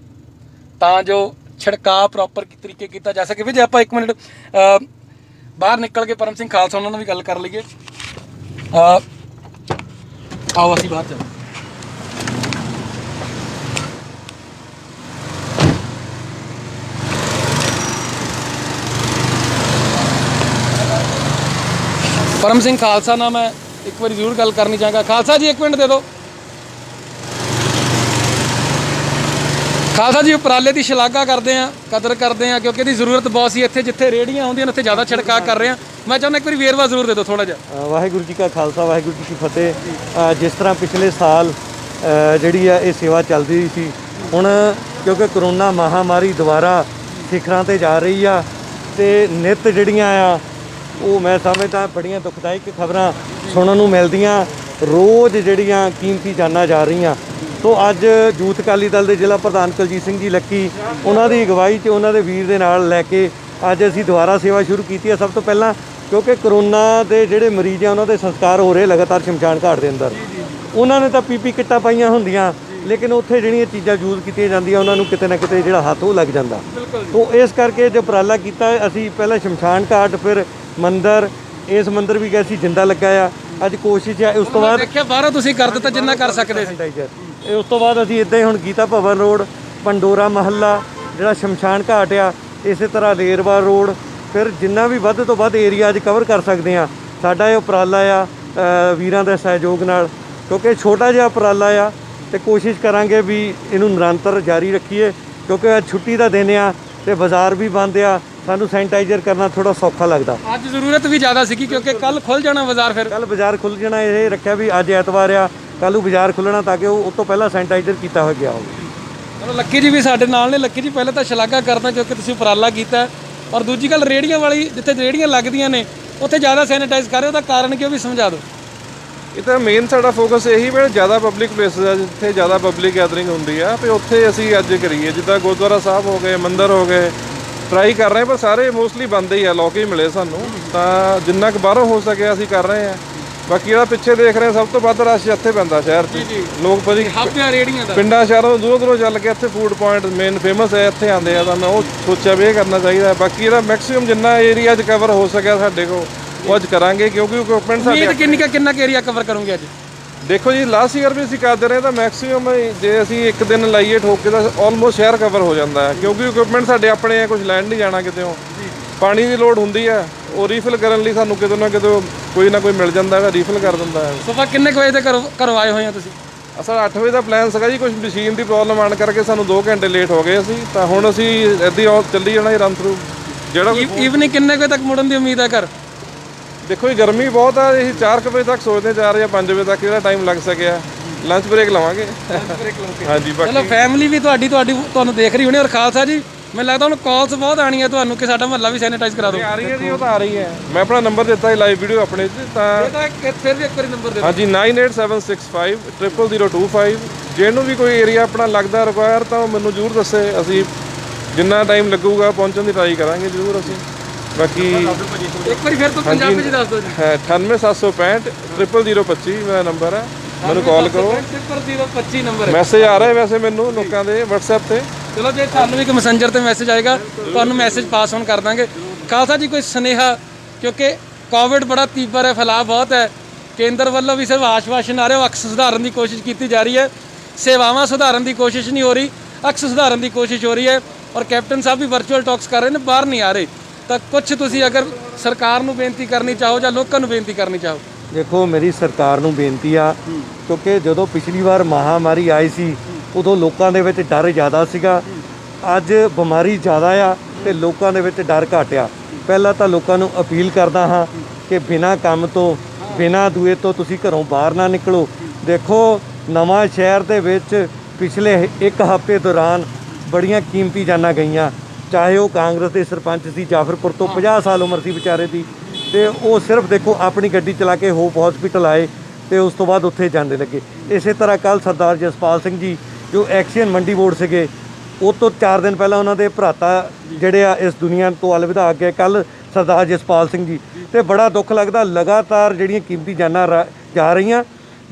ਤਾਂ ਜੋ ਛਿੜਕਾਅ ਪ੍ਰੋਪਰ ਤਰੀਕੇ ਕੀਤਾ ਜਾ ਸਕੇ। ਵੀ ਜੇ ਆਪਾਂ 1 ਮਿੰਟ ਬਾਹਰ ਨਿਕਲ ਕੇ ਪਰਮ ਸਿੰਘ ਖਾਲਸਾ ਉਹਨਾਂ ਨਾਲ ਵੀ ਗੱਲ ਕਰ ਲਈਏ। ਆਓ ਅਸੀਂ ਬਾਹਰ ਚੱਲਦੇ। ਪਰਮ ਸਿੰਘ ਖਾਲਸਾ ਨਾਲ ਮੈਂ ਇੱਕ ਵਾਰੀ ਜ਼ਰੂਰ ਗੱਲ ਕਰਨੀ ਚਾਹਾਂਗਾ। ਖਾਲਸਾ ਜੀ 1 ਮਿੰਟ ਦੇ ਦਿਓ। ਖਾਲਸਾ ਜੀ ਉਪਰਾਲੇ ਦੀ ਸ਼ਲਾਘਾ ਕਰਦੇ ਆ, ਕਦਰ ਕਰਦੇ ਆ ਕਿਉਂਕਿ ਇਹਦੀ ਜ਼ਰੂਰਤ ਬਹੁਤ ਸੀ। ਇੱਥੇ ਜਿੱਥੇ ਰੇਹੜੀਆਂ ਹੁੰਦੀਆਂ ਨੇ ਉੱਥੇ ਜ਼ਿਆਦਾ ਛਿੜਕਾਅ ਕਰ ਰਹੇ ਆ। ਮੈਂ ਚਾਹੁੰਦਾ ਇੱਕ ਵਾਰੀ ਵੇਰਵਾ ਜ਼ਰੂਰ ਦੇ ਦਿਓ ਥੋੜ੍ਹਾ ਜਿਹਾ। ਵਾਹਿਗੁਰੂ ਜੀ ਕਾ ਖਾਲਸਾ, ਵਾਹਿਗੁਰੂ ਜੀ ਕੀ ਫਤਿਹ। ਜਿਸ ਤਰ੍ਹਾਂ ਪਿਛਲੇ ਸਾਲ ਜਿਹੜੀ ਆ ਇਹ ਸੇਵਾ ਚੱਲਦੀ ਸੀ, ਹੁਣ ਕਿਉਂਕਿ ਕਰੋਨਾ ਮਹਾਮਾਰੀ ਦੁਬਾਰਾ ਸਿਖਰਾਂ ਤੇ ਜਾ ਰਹੀ ਆ ਤੇ ਨਿੱਤ ਜਿਹੜੀਆਂ ਆ ਉਹ ਮੈਂ ਸਮਝਦਾ ਬੜੀਆਂ ਦੁਖਦਾਇਕ ਖਬਰਾਂ ਸੁਣਨ ਨੂੰ ਮਿਲਦੀਆਂ। ਰੋਜ਼ ਜਿਹੜੀਆਂ ਕੀਮਤੀ ਜਾਨਾਂ ਜਾ ਰਹੀਆਂ। ਸੋ ਅੱਜ ਯੂਥ ਅਕਾਲੀ ਦਲ ਦੇ ਜ਼ਿਲ੍ਹਾ ਪ੍ਰਧਾਨ ਕੁਲਜੀਤ ਸਿੰਘ ਜੀ ਲੱਕੀ ਉਹਨਾਂ ਦੀ ਅਗਵਾਈ 'ਚ ਉਹਨਾਂ ਦੇ ਵੀਰ ਦੇ ਨਾਲ ਲੈ ਕੇ ਅੱਜ ਅਸੀਂ ਦੁਬਾਰਾ ਸੇਵਾ ਸ਼ੁਰੂ ਕੀਤੀ ਹੈ। ਸਭ ਤੋਂ ਪਹਿਲਾਂ ਕਿਉਂਕਿ ਕਰੋਨਾ ਦੇ ਜਿਹੜੇ ਮਰੀਜ਼ ਆ ਉਹਨਾਂ ਦੇ ਸੰਸਕਾਰ ਹੋ ਰਹੇ ਲਗਾਤਾਰ ਸ਼ਮਸ਼ਾਨ ਘਾਟ ਦੇ ਅੰਦਰ। ਉਹਨਾਂ ਨੇ ਤਾਂ ਪੀਪੀ ਕਿੱਟਾਂ ਪਾਈਆਂ ਹੁੰਦੀਆਂ, ਲੇਕਿਨ ਉੱਥੇ ਜਿਹੜੀਆਂ ਚੀਜ਼ਾਂ ਯੂਜ਼ ਕੀਤੀਆਂ ਜਾਂਦੀਆਂ ਉਹਨਾਂ ਨੂੰ ਕਿਤੇ ਨਾ ਕਿਤੇ ਜਿਹੜਾ ਹੱਥ ਉਹ ਲੱਗ ਜਾਂਦਾ। ਤੋ ਇਸ ਕਰਕੇ ਜੋ ਉਪਰਾਲਾ ਕੀਤਾ ਅਸੀਂ ਪਹਿਲਾਂ ਸ਼ਮਸ਼ਾਨ ਘਾਟ, ਫਿਰ ਮੰਦਿਰ, ਇਸ ਮੰਦਿਰ ਵੀ ਗਏ ਸੀ, ਜਿੰਦਾ ਲੱਗਾ ਆ। ਅੱਜ ਕੋਸ਼ਿਸ਼ ਹੈ ਉਸ ਤੋਂ ਬਾਅਦ ਦੇਖਿਆ ਬਾਹਰੋਂ ਤੁਸੀਂ ਕਰ ਦਿੱਤਾ ਜਿੰਨਾ ਕਰ ਸਕਦੇ ਸੀ। ਇਹ ਉਸ ਤੋਂ ਬਾਅਦ ਅਸੀਂ ਇੱਦਾਂ ਹੀ ਹੁਣ ਗੀਤਾ ਭਵਨ ਰੋਡ, ਪੰਡੋਰਾ ਮਹੱਲਾ, ਜਿਹੜਾ ਸ਼ਮਸ਼ਾਨ ਘਾਟ ਆ, ਇਸੇ ਤਰ੍ਹਾਂ ਰੇਰਵਾ ਰੋਡ, ਫਿਰ ਜਿੰਨਾ ਵੀ ਵੱਧ ਤੋਂ ਵੱਧ ਏਰੀਆ ਅੱਜ ਕਵਰ ਕਰ ਸਕਦੇ ਆ। ਸਾਡਾ ਇਹ ਉਪਰਾਲਾ ਆ ਵੀਰਾਂ ਦੇ ਸਹਿਯੋਗ ਨਾਲ, ਕਿਉਂਕਿ ਛੋਟਾ ਜਿਹਾ ਉਪਰਾਲਾ ਆ ਤੇ ਕੋਸ਼ਿਸ਼ ਕਰਾਂਗੇ ਵੀ ਇਹਨੂੰ ਨਿਰੰਤਰ ਜਾਰੀ ਰੱਖੀਏ, ਕਿਉਂਕਿ ਅੱਜ ਛੁੱਟੀ ਦਾ ਦਿਨ ਆ ਤੇ ਬਾਜ਼ਾਰ ਵੀ ਬੰਦ ਆ। ਸਾਨੂੰ ਸੈਨੀਟਾਈਜ਼ਰ ਕਰਨਾ ਥੋੜਾ ਸੌਖਾ ਲੱਗਦਾ। ਅੱਜ ਜ਼ਰੂਰਤ ਵੀ ਜ਼ਿਆਦਾ ਸੀਗੀ ਕਿਉਂਕਿ ਕੱਲ ਖੁੱਲ ਜਾਣਾ ਬਾਜ਼ਾਰ। ਫਿਰ ਕੱਲ ਬਾਜ਼ਾਰ ਖੁੱਲ ਜਾਣਾ, ਇਹ ਰੱਖਿਆ ਵੀ ਅੱਜ ਐਤਵਾਰ ਆ, ਕੱਲ੍ਹ ਨੂੰ ਬਾਜ਼ਾਰ ਖੁੱਲ੍ਹਣਾ ਤਾਂ ਕਿ ਉਹ ਤੋਂ ਪਹਿਲਾਂ ਸੈਨੀਟਾਈਜ਼ਰ ਕੀਤਾ ਹੋ ਗਿਆ ਹੋਵੇ। ਚਲੋ ਲੱਕੀ ਜੀ ਵੀ ਸਾਡੇ ਨਾਲ ਨੇ। ਲੱਕੀ ਜੀ ਪਹਿਲਾਂ ਤਾਂ ਸ਼ਲਾਘਾ ਕਰਦਾ ਕਿਉਂਕਿ ਤੁਸੀਂ ਉਪਰਾਲਾ ਕੀਤਾ, ਔਰ ਦੂਜੀ ਗੱਲ ਰੇਹੜੀਆਂ ਵਾਲੀ ਜਿੱਥੇ ਰੇਹੜੀਆਂ ਲੱਗਦੀਆਂ ਨੇ ਉੱਥੇ ਜ਼ਿਆਦਾ ਸੈਨੀਟਾਈਜ਼ ਕਰ ਰਹੇ ਹੋ, ਉਹਦਾ ਕਾਰਨ ਕੀ ਉਹ ਵੀ ਸਮਝਾ ਦਿਓ। ਇਹ ਤਾਂ ਮੇਨ ਸਾਡਾ ਫੋਕਸ ਇਹੀ ਵੀ ਜ਼ਿਆਦਾ ਪਬਲਿਕ ਪਲੇਸਿਸ ਆ ਜਿੱਥੇ ਜ਼ਿਆਦਾ ਪਬਲਿਕ ਗੈਦਰਿੰਗ ਹੁੰਦੀ ਆ, ਵੀ ਉੱਥੇ ਅਸੀਂ ਅੱਜ ਕਰੀਏ। ਜਿੱਦਾਂ ਗੁਰਦੁਆਰਾ ਸਾਹਿਬ ਹੋ ਗਏ, ਮੰਦਿਰ ਹੋ ਗਏ, ਟਰਾਈ ਕਰ ਰਹੇ, ਪਰ ਸਾਰੇ ਮੋਸਟਲੀ ਬੰਦ ਹੀ ਆ, ਲੋਕ ਹੀ ਮਿਲੇ ਸਾਨੂੰ। ਤਾਂ ਜਿੰਨਾ ਕੁ ਬਾਹਰੋਂ ਹੋ ਸਕਿਆ ਅਸੀਂ ਕਰ ਰਹੇ ਹਾਂ। ਬਾਕੀ ਜਿਹੜਾ ਪਿੱਛੇ ਦੇਖ ਰਹੇ ਸਭ ਤੋਂ ਵੱਧ ਰਸ਼ ਇੱਥੇ ਪੈਂਦਾ ਸ਼ਹਿਰ 'ਚ। ਲੋਕ ਭਾਜੀ ਰੇਹੜੀਆਂ ਦਾ ਪਿੰਡਾਂ ਸ਼ਹਿਰਾਂ ਤੋਂ ਦੂਰੋਂ ਚੱਲ ਕੇ ਇੱਥੇ ਫੂਡ ਪੁਆਇੰਟ ਮੇਨ ਫੇਮਸ ਹੈ, ਇੱਥੇ ਆਉਂਦੇ ਆ। ਤਾਂ ਮੈਂ ਉਹ ਸੋਚਿਆ ਵੀ ਇਹ ਕਰਨਾ ਚਾਹੀਦਾ। ਬਾਕੀ ਜਿਹੜਾ ਮੈਕਸਿਮਮ ਜਿੰਨਾ ਏਰੀਆ 'ਚ ਕਵਰ ਹੋ ਸਕਿਆ ਸਾਡੇ ਕੋਲ ਉਹ ਅੱਜ ਕਰਾਂਗੇ, ਕਿਉਂਕਿ ਇਕਵਿਪਮੈਂਟ ਸਾਡੇ ਕਿੰਨਾ ਏਰੀਆ ਕਵਰ ਕਰੋਗੇ ਅੱਜ? ਦੇਖੋ ਜੀ, ਲਾਸਟ ਈਅਰ ਵੀ ਅਸੀਂ ਕਰਦੇ ਰਹੇ ਤਾਂ ਮੈਕਸਿਮਮ ਜੇ ਅਸੀਂ ਇੱਕ ਦਿਨ ਲਾਈਏ ਠੋਕ ਕੇ ਤਾਂ ਆਲਮੋਸਟ ਸ਼ਹਿਰ ਕਵਰ ਹੋ ਜਾਂਦਾ ਹੈ, ਕਿਉਂਕਿ ਇਕਵਿਪਮੈਂਟ ਸਾਡੇ ਆਪਣੇ ਆ, ਕੁਝ ਲੈਣ ਨਹੀਂ ਜਾਣਾ ਕਿਤੇੋਂ। ਪਾਣੀ ਦੀ ਲੋੜ ਹੁੰਦੀ ਹੈ, ਉਹ ਰੀਫਿਲ ਕਰਨ ਲਈ ਸਾਨੂੰ ਕਿਤੇ ਨਾ ਕਿਤੇ ਕੋਈ ਨਾ ਕੋਈ ਮਿਲ ਜਾਂਦਾ ਹੈ, ਰੀਫਿਲ ਕਰ ਦਿੰਦਾ ਹੈ। ਸੁਬਾ ਕਿੰਨੇ ਕੁ ਵਜੇ ਤੇ ਘਰੋਂ ਆਏ ਹੋਏ ਆ ਤੁਸੀਂ? ਅਸਲ 8 ਵਜੇ ਦਾ ਪਲਾਨ ਸੀਗਾ ਜੀ, ਕੁਝ ਮਸ਼ੀਨ ਦੀ ਪ੍ਰੋਬਲਮ ਆਉਣ ਕਰਕੇ ਸਾਨੂੰ 2 ਘੰਟੇ ਲੇਟ ਹੋ ਗਏ ਅਸੀਂ। ਤਾਂ ਹੁਣ ਅਸੀਂ ਇੱਦਾਂ ਹੀ ਚੱਲੀ ਜਾਣਾ ਰਨ ਥਰੂ। ਜਿਹੜਾ ਈਵਨਿੰਗ ਕਿੰਨੇ ਵਜੇ ਤੱਕ ਮੁੜਨ ਦੀ ਉਮੀਦ ਹੈ ਘਰ? ਦੇਖੋ ਜੀ, ਗਰਮੀ ਬਹੁਤ ਆ, ਅਸੀਂ 4 ਵਜੇ ਤੱਕ ਸੋਚਦੇ, 4 ਜਾਂ 5 ਵਜੇ ਤੱਕ ਜਿਹੜਾ ਟਾਈਮ ਲੱਗ ਸਕਿਆ। ਲੰਚ ਬ੍ਰੇਕ ਲਵਾਂਗੇ। ਹਾਂਜੀ, ਬਾਕੀ ਚਲੋ ਫੈਮਿਲੀ ਵੀ ਤੁਹਾਨੂੰ ਦੇਖ ਰਹੀ ਹੋਣੀ। ਔਰ ਖਾਲਸਾ ਜੀ ਮੈਨੂੰ ਲੱਗਦਾ ਹੁਣ ਕਾਲਸ ਬਹੁਤ ਆਣੀਆਂ ਤੁਹਾਨੂੰ ਕਿ ਸਾਡਾ ਮਹੱਲਾ ਵੀ ਸੈਨੀਟਾਈਜ਼ ਕਰਾ ਦਿਓ। ਆ ਰਹੀ ਹੈ ਜੀ, ਉਹ ਤਾਂ ਆ ਰਹੀ ਹੈ। ਮੈਂ ਆਪਣਾ ਨੰਬਰ ਦਿੱਤਾ ਹੈ ਲਾਈਵ ਵੀਡੀਓ ਆਪਣੇ 'ਚ, ਤਾਂ ਫਿਰ ਵੀ ਇੱਕ ਵਾਰੀ ਨੰਬਰ ਦੇ ਦਿਓ। ਹਾਂਜੀ 9876500025 ਜਿਹਨੂੰ ਵੀ ਕੋਈ ਏਰੀਆ ਆਪਣਾ ਲੱਗਦਾ ਰਿਕੁਆਇਰ ਤਾਂ ਉਹ ਮੈਨੂੰ ਜ਼ਰੂਰ ਦੱਸੇ। ਅਸੀਂ ਜਿੰਨਾ ਟਾਈਮ ਲੱਗੂਗਾ ਪਹੁੰਚਣ ਦੀ ਟਰਾਈ ਕਰਾਂਗੇ ਜ਼ਰੂਰ ਅਸੀਂ। ਬਾਕੀ ਇੱਕ ਵਾਰੀ ਫਿਰ ਤੋਂ ਪੰਜਾਬੀ ਵਿੱਚ ਦੱਸ ਦਿਓ ਜੀ। 9876500025 ਮੇਰਾ ਨੰਬਰ ਹੈ, ਮੈਨੂੰ ਕਾਲ ਕਰੋ। 0025 ਨੰਬਰ ਹੈ। ਮੈਸੇਜ ਆ ਰਿਹਾ ਵੈਸੇ ਮੈਨੂੰ ਲੋਕਾਂ ਦੇ WhatsApp ਤੇ। ਚਲੋ ਜੇ ਤੁਹਾਨੂੰ ਵੀ ਇੱਕ ਮੈਸੇਂਜਰ ਤੇ ਮੈਸੇਜ ਆਏਗਾ ਤੁਹਾਨੂੰ ਮੈਸੇਜ ਪਾਸ ਔਨ ਕਰ ਦਾਂਗੇ। ਖਾਲਸਾ ਜੀ ਕੋਈ ਸੁਨੇਹਾ, ਕਿਉਂਕਿ ਕੋਵਿਡ ਬੜਾ ਤੀਬਰ ਹੈ, ਫੈਲਾਅ ਬਹੁਤ ਹੈ, ਕੇਂਦਰ ਵੱਲੋਂ ਵੀ ਸਿਰਫ ਆਸ਼ਵਾਸਨ ਆ ਰਹੇ, ਉਹ ਅਕਸ ਸੁਧਾਰਨ ਦੀ ਕੋਸ਼ਿਸ਼ ਕੀਤੀ ਜਾ ਰਹੀ ਹੈ, ਸੇਵਾਵਾਂ ਸੁਧਾਰਨ ਦੀ ਕੋਸ਼ਿਸ਼ ਨਹੀਂ ਹੋ ਰਹੀ, ਅਕਸ ਸੁਧਾਰਨ ਦੀ ਕੋਸ਼ਿਸ਼ ਹੋ ਰਹੀ ਹੈ। ਔਰ ਕੈਪਟਨ ਸਾਹਿਬ ਵੀ ਵਰਚੁਅਲ ਟਾਕਸ ਕਰ ਰਹੇ ਨੇ, ਬਾਹਰ ਨਹੀਂ ਆ ਰਹੇ। ਤਾਂ ਕੁਛ ਤੁਸੀਂ ਅਗਰ ਸਰਕਾਰ ਨੂੰ ਬੇਨਤੀ ਕਰਨੀ ਚਾਹੋ ਜਾਂ ਲੋਕਾਂ ਨੂੰ ਬੇਨਤੀ ਕਰਨੀ ਚਾਹੋ? ਦੇਖੋ, ਮੇਰੀ ਸਰਕਾਰ ਨੂੰ ਬੇਨਤੀ ਆ, ਕਿਉਂਕਿ ਜਦੋਂ ਪਿਛਲੀ ਵਾਰ ਮਹਾਮਾਰੀ ਆਈ ਸੀ ਉਦੋਂ ਲੋਕਾਂ ਦੇ ਵਿੱਚ ਡਰ ਜ਼ਿਆਦਾ ਸੀਗਾ। ਅੱਜ ਬਿਮਾਰੀ ਜ਼ਿਆਦਾ ਆ ਤੇ ਲੋਕਾਂ ਦੇ ਵਿੱਚ ਡਰ ਘੱਟ ਆ। ਪਹਿਲਾਂ ਤਾਂ ਲੋਕਾਂ ਨੂੰ ਅਪੀਲ ਕਰਦਾ ਹਾਂ ਕਿ ਬਿਨਾਂ ਕੰਮ ਤੋਂ, ਬਿਨਾਂ ਦੂਏ ਤੋਂ ਤੁਸੀਂ ਘਰੋਂ ਬਾਹਰ ਨਾ ਨਿਕਲੋ। ਦੇਖੋ, ਨਵਾਂ ਸ਼ਹਿਰ ਦੇ ਵਿੱਚ ਪਿਛਲੇ 1 ਹਫ਼ਤੇ ਦੌਰਾਨ ਬੜੀਆਂ ਕੀਮਤੀ ਜਾਨਾਂ ਗਈਆਂ, ਚਾਹੇ ਉਹ ਕਾਂਗਰਸ ਦੇ ਸਰਪੰਚ ਸੀ, ਜਾਫਰਪੁਰ ਤੋਂ 50 ਸਾਲ ਉਮਰ ਸੀ ਵਿਚਾਰੇ ਦੀ, ਤੇ ਉਹ ਸਿਰਫ ਦੇਖੋ ਆਪਣੀ ਗੱਡੀ ਚਲਾ ਕੇ ਹੋਪ ਹਸਪੀਟਲ ਆਏ ਤੇ ਉਸ ਤੋਂ ਬਾਅਦ ਉੱਥੇ ਜਾਂਦੇ ਲੱਗੇ। ਇਸੇ ਤਰ੍ਹਾਂ ਕੱਲ੍ਹ ਸਰਦਾਰ ਜਸਪਾਲ ਸਿੰਘ ਜੀ ਜੋ ਐਕਸੀਅਨ ਮੰਡੀ ਬੋਰਡ ਸੀਗੇ, ਉਹ ਤੋਂ 4 ਦਿਨ ਪਹਿਲਾਂ ਉਹਨਾਂ ਦੇ ਭਰਾਤਾ ਜਿਹੜੇ ਆ ਇਸ ਦੁਨੀਆ ਤੋਂ ਅਲਵਿਦਾ ਆ ਗਏ। ਕੱਲ੍ਹ ਸਰਦਾਰ ਜਸਪਾਲ ਸਿੰਘ ਜੀ, ਤੇ ਬੜਾ ਦੁੱਖ ਲੱਗਦਾ ਲਗਾਤਾਰ ਜਿਹੜੀਆਂ ਕੀਮਤੀ ਜਾਨਾਂ ਜਾ ਰਹੀਆਂ।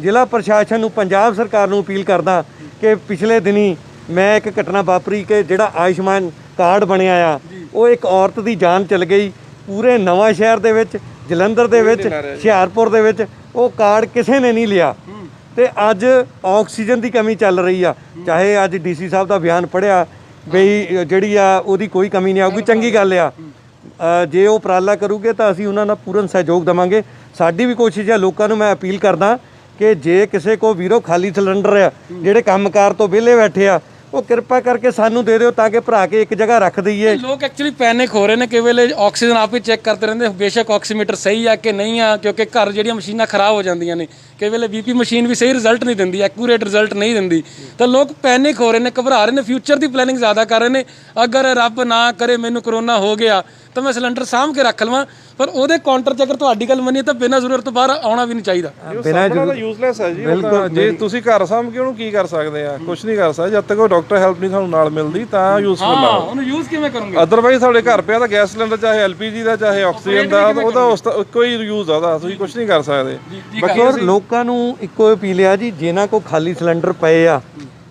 ਜ਼ਿਲ੍ਹਾ ਪ੍ਰਸ਼ਾਸਨ ਨੂੰ, ਪੰਜਾਬ ਸਰਕਾਰ ਨੂੰ ਅਪੀਲ ਕਰਦਾ ਕਿ ਪਿਛਲੇ ਦਿਨੀ ਮੈਂ ਇੱਕ ਘਟਨਾ ਵਾਪਰੀ ਕਿ ਜਿਹੜਾ ਆਯੁਸ਼ਮਾਨ ਕਾਰਡ ਬਣਿਆ ਆ, ਉਹ ਇੱਕ ਔਰਤ ਦੀ ਜਾਨ ਚਲ ਗਈ ਪੂਰੇ ਨਵਾਂ ਸ਼ਹਿਰ ਦੇ ਵਿੱਚ, ਜਲੰਧਰ ਦੇ ਵਿੱਚ, ਹੁਸ਼ਿਆਰਪੁਰ ਦੇ ਵਿੱਚ। ਉਹ ਕਾਰਡ ਕਿਸੇ ਨੇ ਨਹੀਂ ਲਿਆ ਤੇ ਅੱਜ ਆਕਸੀਜਨ ਦੀ ਕਮੀ ਚੱਲ ਰਹੀ ਆ। ਚਾਹੇ ਅੱਜ ਡੀਸੀ ਸਾਹਿਬ ਦਾ ਬਿਆਨ ਪੜ੍ਹਿਆ ਬਈ ਜਿਹੜੀ ਆ ਉਹਦੀ ਕੋਈ ਕਮੀ ਨਹੀਂ ਆਊਗੀ, ਚੰਗੀ ਗੱਲ ਆ। ਜੇ ਉਹ ਉਪਰਾਲਾ ਕਰੂਗੇ ਤਾਂ ਅਸੀਂ ਉਹਨਾਂ ਨਾਲ ਪੂਰਨ ਸਹਿਯੋਗ ਦੇਵਾਂਗੇ। ਸਾਡੀ ਵੀ ਕੋਸ਼ਿਸ਼ ਹੈ। ਲੋਕਾਂ ਨੂੰ ਮੈਂ ਅਪੀਲ ਕਰਦਾ ਕਿ ਜੇ ਕਿਸੇ ਕੋ ਵੀਰੋ ਖਾਲੀ ਸਿਲੰਡਰ ਆ, ਜਿਹੜੇ ਕੰਮਕਾਰ ਤੋਂ ਵਿਹਲੇ ਬੈਠੇ ਆ, ਉਹ ਕਿਰਪਾ ਕਰਕੇ ਸਾਨੂੰ ਦੇ ਦਿਓ ਤਾਂ ਕਿ ਭਰਾ ਕੇ ਇੱਕ ਜਗ੍ਹਾ ਰੱਖ ਦਈਏ। ਲੋਕ ਐਕਚੁਅਲੀ ਪੈਨਿਕ ਹੋ ਰਹੇ ਨੇ, ਕਈ ਵੇਲੇ ਆਕਸੀਜਨ ਆਪ ਹੀ ਚੈੱਕ ਕਰਦੇ ਰਹਿੰਦੇ, ਬੇਸ਼ੱਕ ਆਕਸੀਮੀਟਰ ਸਹੀ ਆ ਕਿ ਨਹੀਂ ਆ, ਕਿਉਂਕਿ ਘਰ ਜਿਹੜੀਆਂ ਮਸ਼ੀਨਾਂ ਖਰਾਬ ਹੋ ਜਾਂਦੀਆਂ ਨੇ, ਕਈ ਵੇਲੇ ਬੀਪੀ ਮਸ਼ੀਨ ਵੀ ਸਹੀ ਰਿਜ਼ਲਟ ਨਹੀਂ ਦਿੰਦੀ, ਐਕੂਰੇਟ ਰਿਜ਼ਲਟ ਨਹੀਂ ਦਿੰਦੀ, ਤਾਂ ਲੋਕ ਪੈਨਿਕ ਹੋ ਰਹੇ ਨੇ, ਘਬਰਾ ਰਹੇ ਨੇ, ਫਿਊਚਰ ਦੀ ਪਲੈਨਿੰਗ ਜ਼ਿਆਦਾ ਕਰ ਰਹੇ ਨੇ। ਅਗਰ ਰੱਬ ਨਾ ਕਰੇ ਮੈਨੂੰ ਕਰੋਨਾ ਹੋ ਗਿਆ ਤਾਂ ਮੈਂ ਸਿਲੰਡਰ ਸਾਂਭ ਕੇ ਰੱਖ ਲਵਾਂ, ਪਰ ਉਹਦੇ ਕਾਊਂਟਰ 'ਚ ਅਗਰ ਤੁਹਾਡੀ ਗੱਲ ਮੰਨੀਏ ਤਾਂ ਬਿਨਾਂ ਜ਼ਰੂਰਤ ਤੋਂ ਬਾਹਰ ਆਉਣਾ ਵੀ ਨਹੀਂ ਚਾਹੀਦਾ। ਬਿਨਾਂ ਤਾਂ ਯੂਜ਼ਲੈਸ ਹੈ ਜੀ। ਜੇ ਤੁਸੀਂ ਘਰ ਸਾਂਭ ਕੇ ਉਹਨੂੰ ਕੀ ਕਰ ਸਕਦੇ ਆ? ਕੁਝ ਨਹੀਂ ਕਰ ਸਕਦੇ ਜਦ ਤੱਕ ਉਹ ਡਾਕਟਰ ਹੈਲਪ ਨਹੀਂ ਤੁਹਾਨੂੰ ਨਾਲ ਮਿਲਦੀ, ਤਾਂ ਯੂਜ਼ਫੁਲ ਆ ਉਹਨੂੰ ਯੂਜ਼ ਕਿਵੇਂ ਕਰੋਗੇ? ਅਦਰਵਾਈਜ਼ ਸਾਡੇ ਘਰ ਪਿਆ ਤਾਂ ਗੈਸ ਸਿਲੰਡਰ, ਚਾਹੇ ਐਲਪੀਜੀ ਦਾ ਚਾਹੇ ਆਕਸੀਜਨ ਦਾ, ਉਹਦਾ ਉਸ ਦਾ ਕੋਈ ਯੂਜ਼ ਆ, ਉਹਦਾ ਤੁਸੀਂ ਕੁਝ ਨਹੀਂ ਕਰ ਸਕਦੇ। ਬਾਕੀ ਹੋਰ ਲੋਕਾਂ ਨੂੰ ਇੱਕੋ ਅਪੀਲ ਆ ਜੀ, ਜਿਨ੍ਹਾਂ ਕੋ ਖਾਲੀ ਸਿਲੰਡਰ ਪਏ ਆ,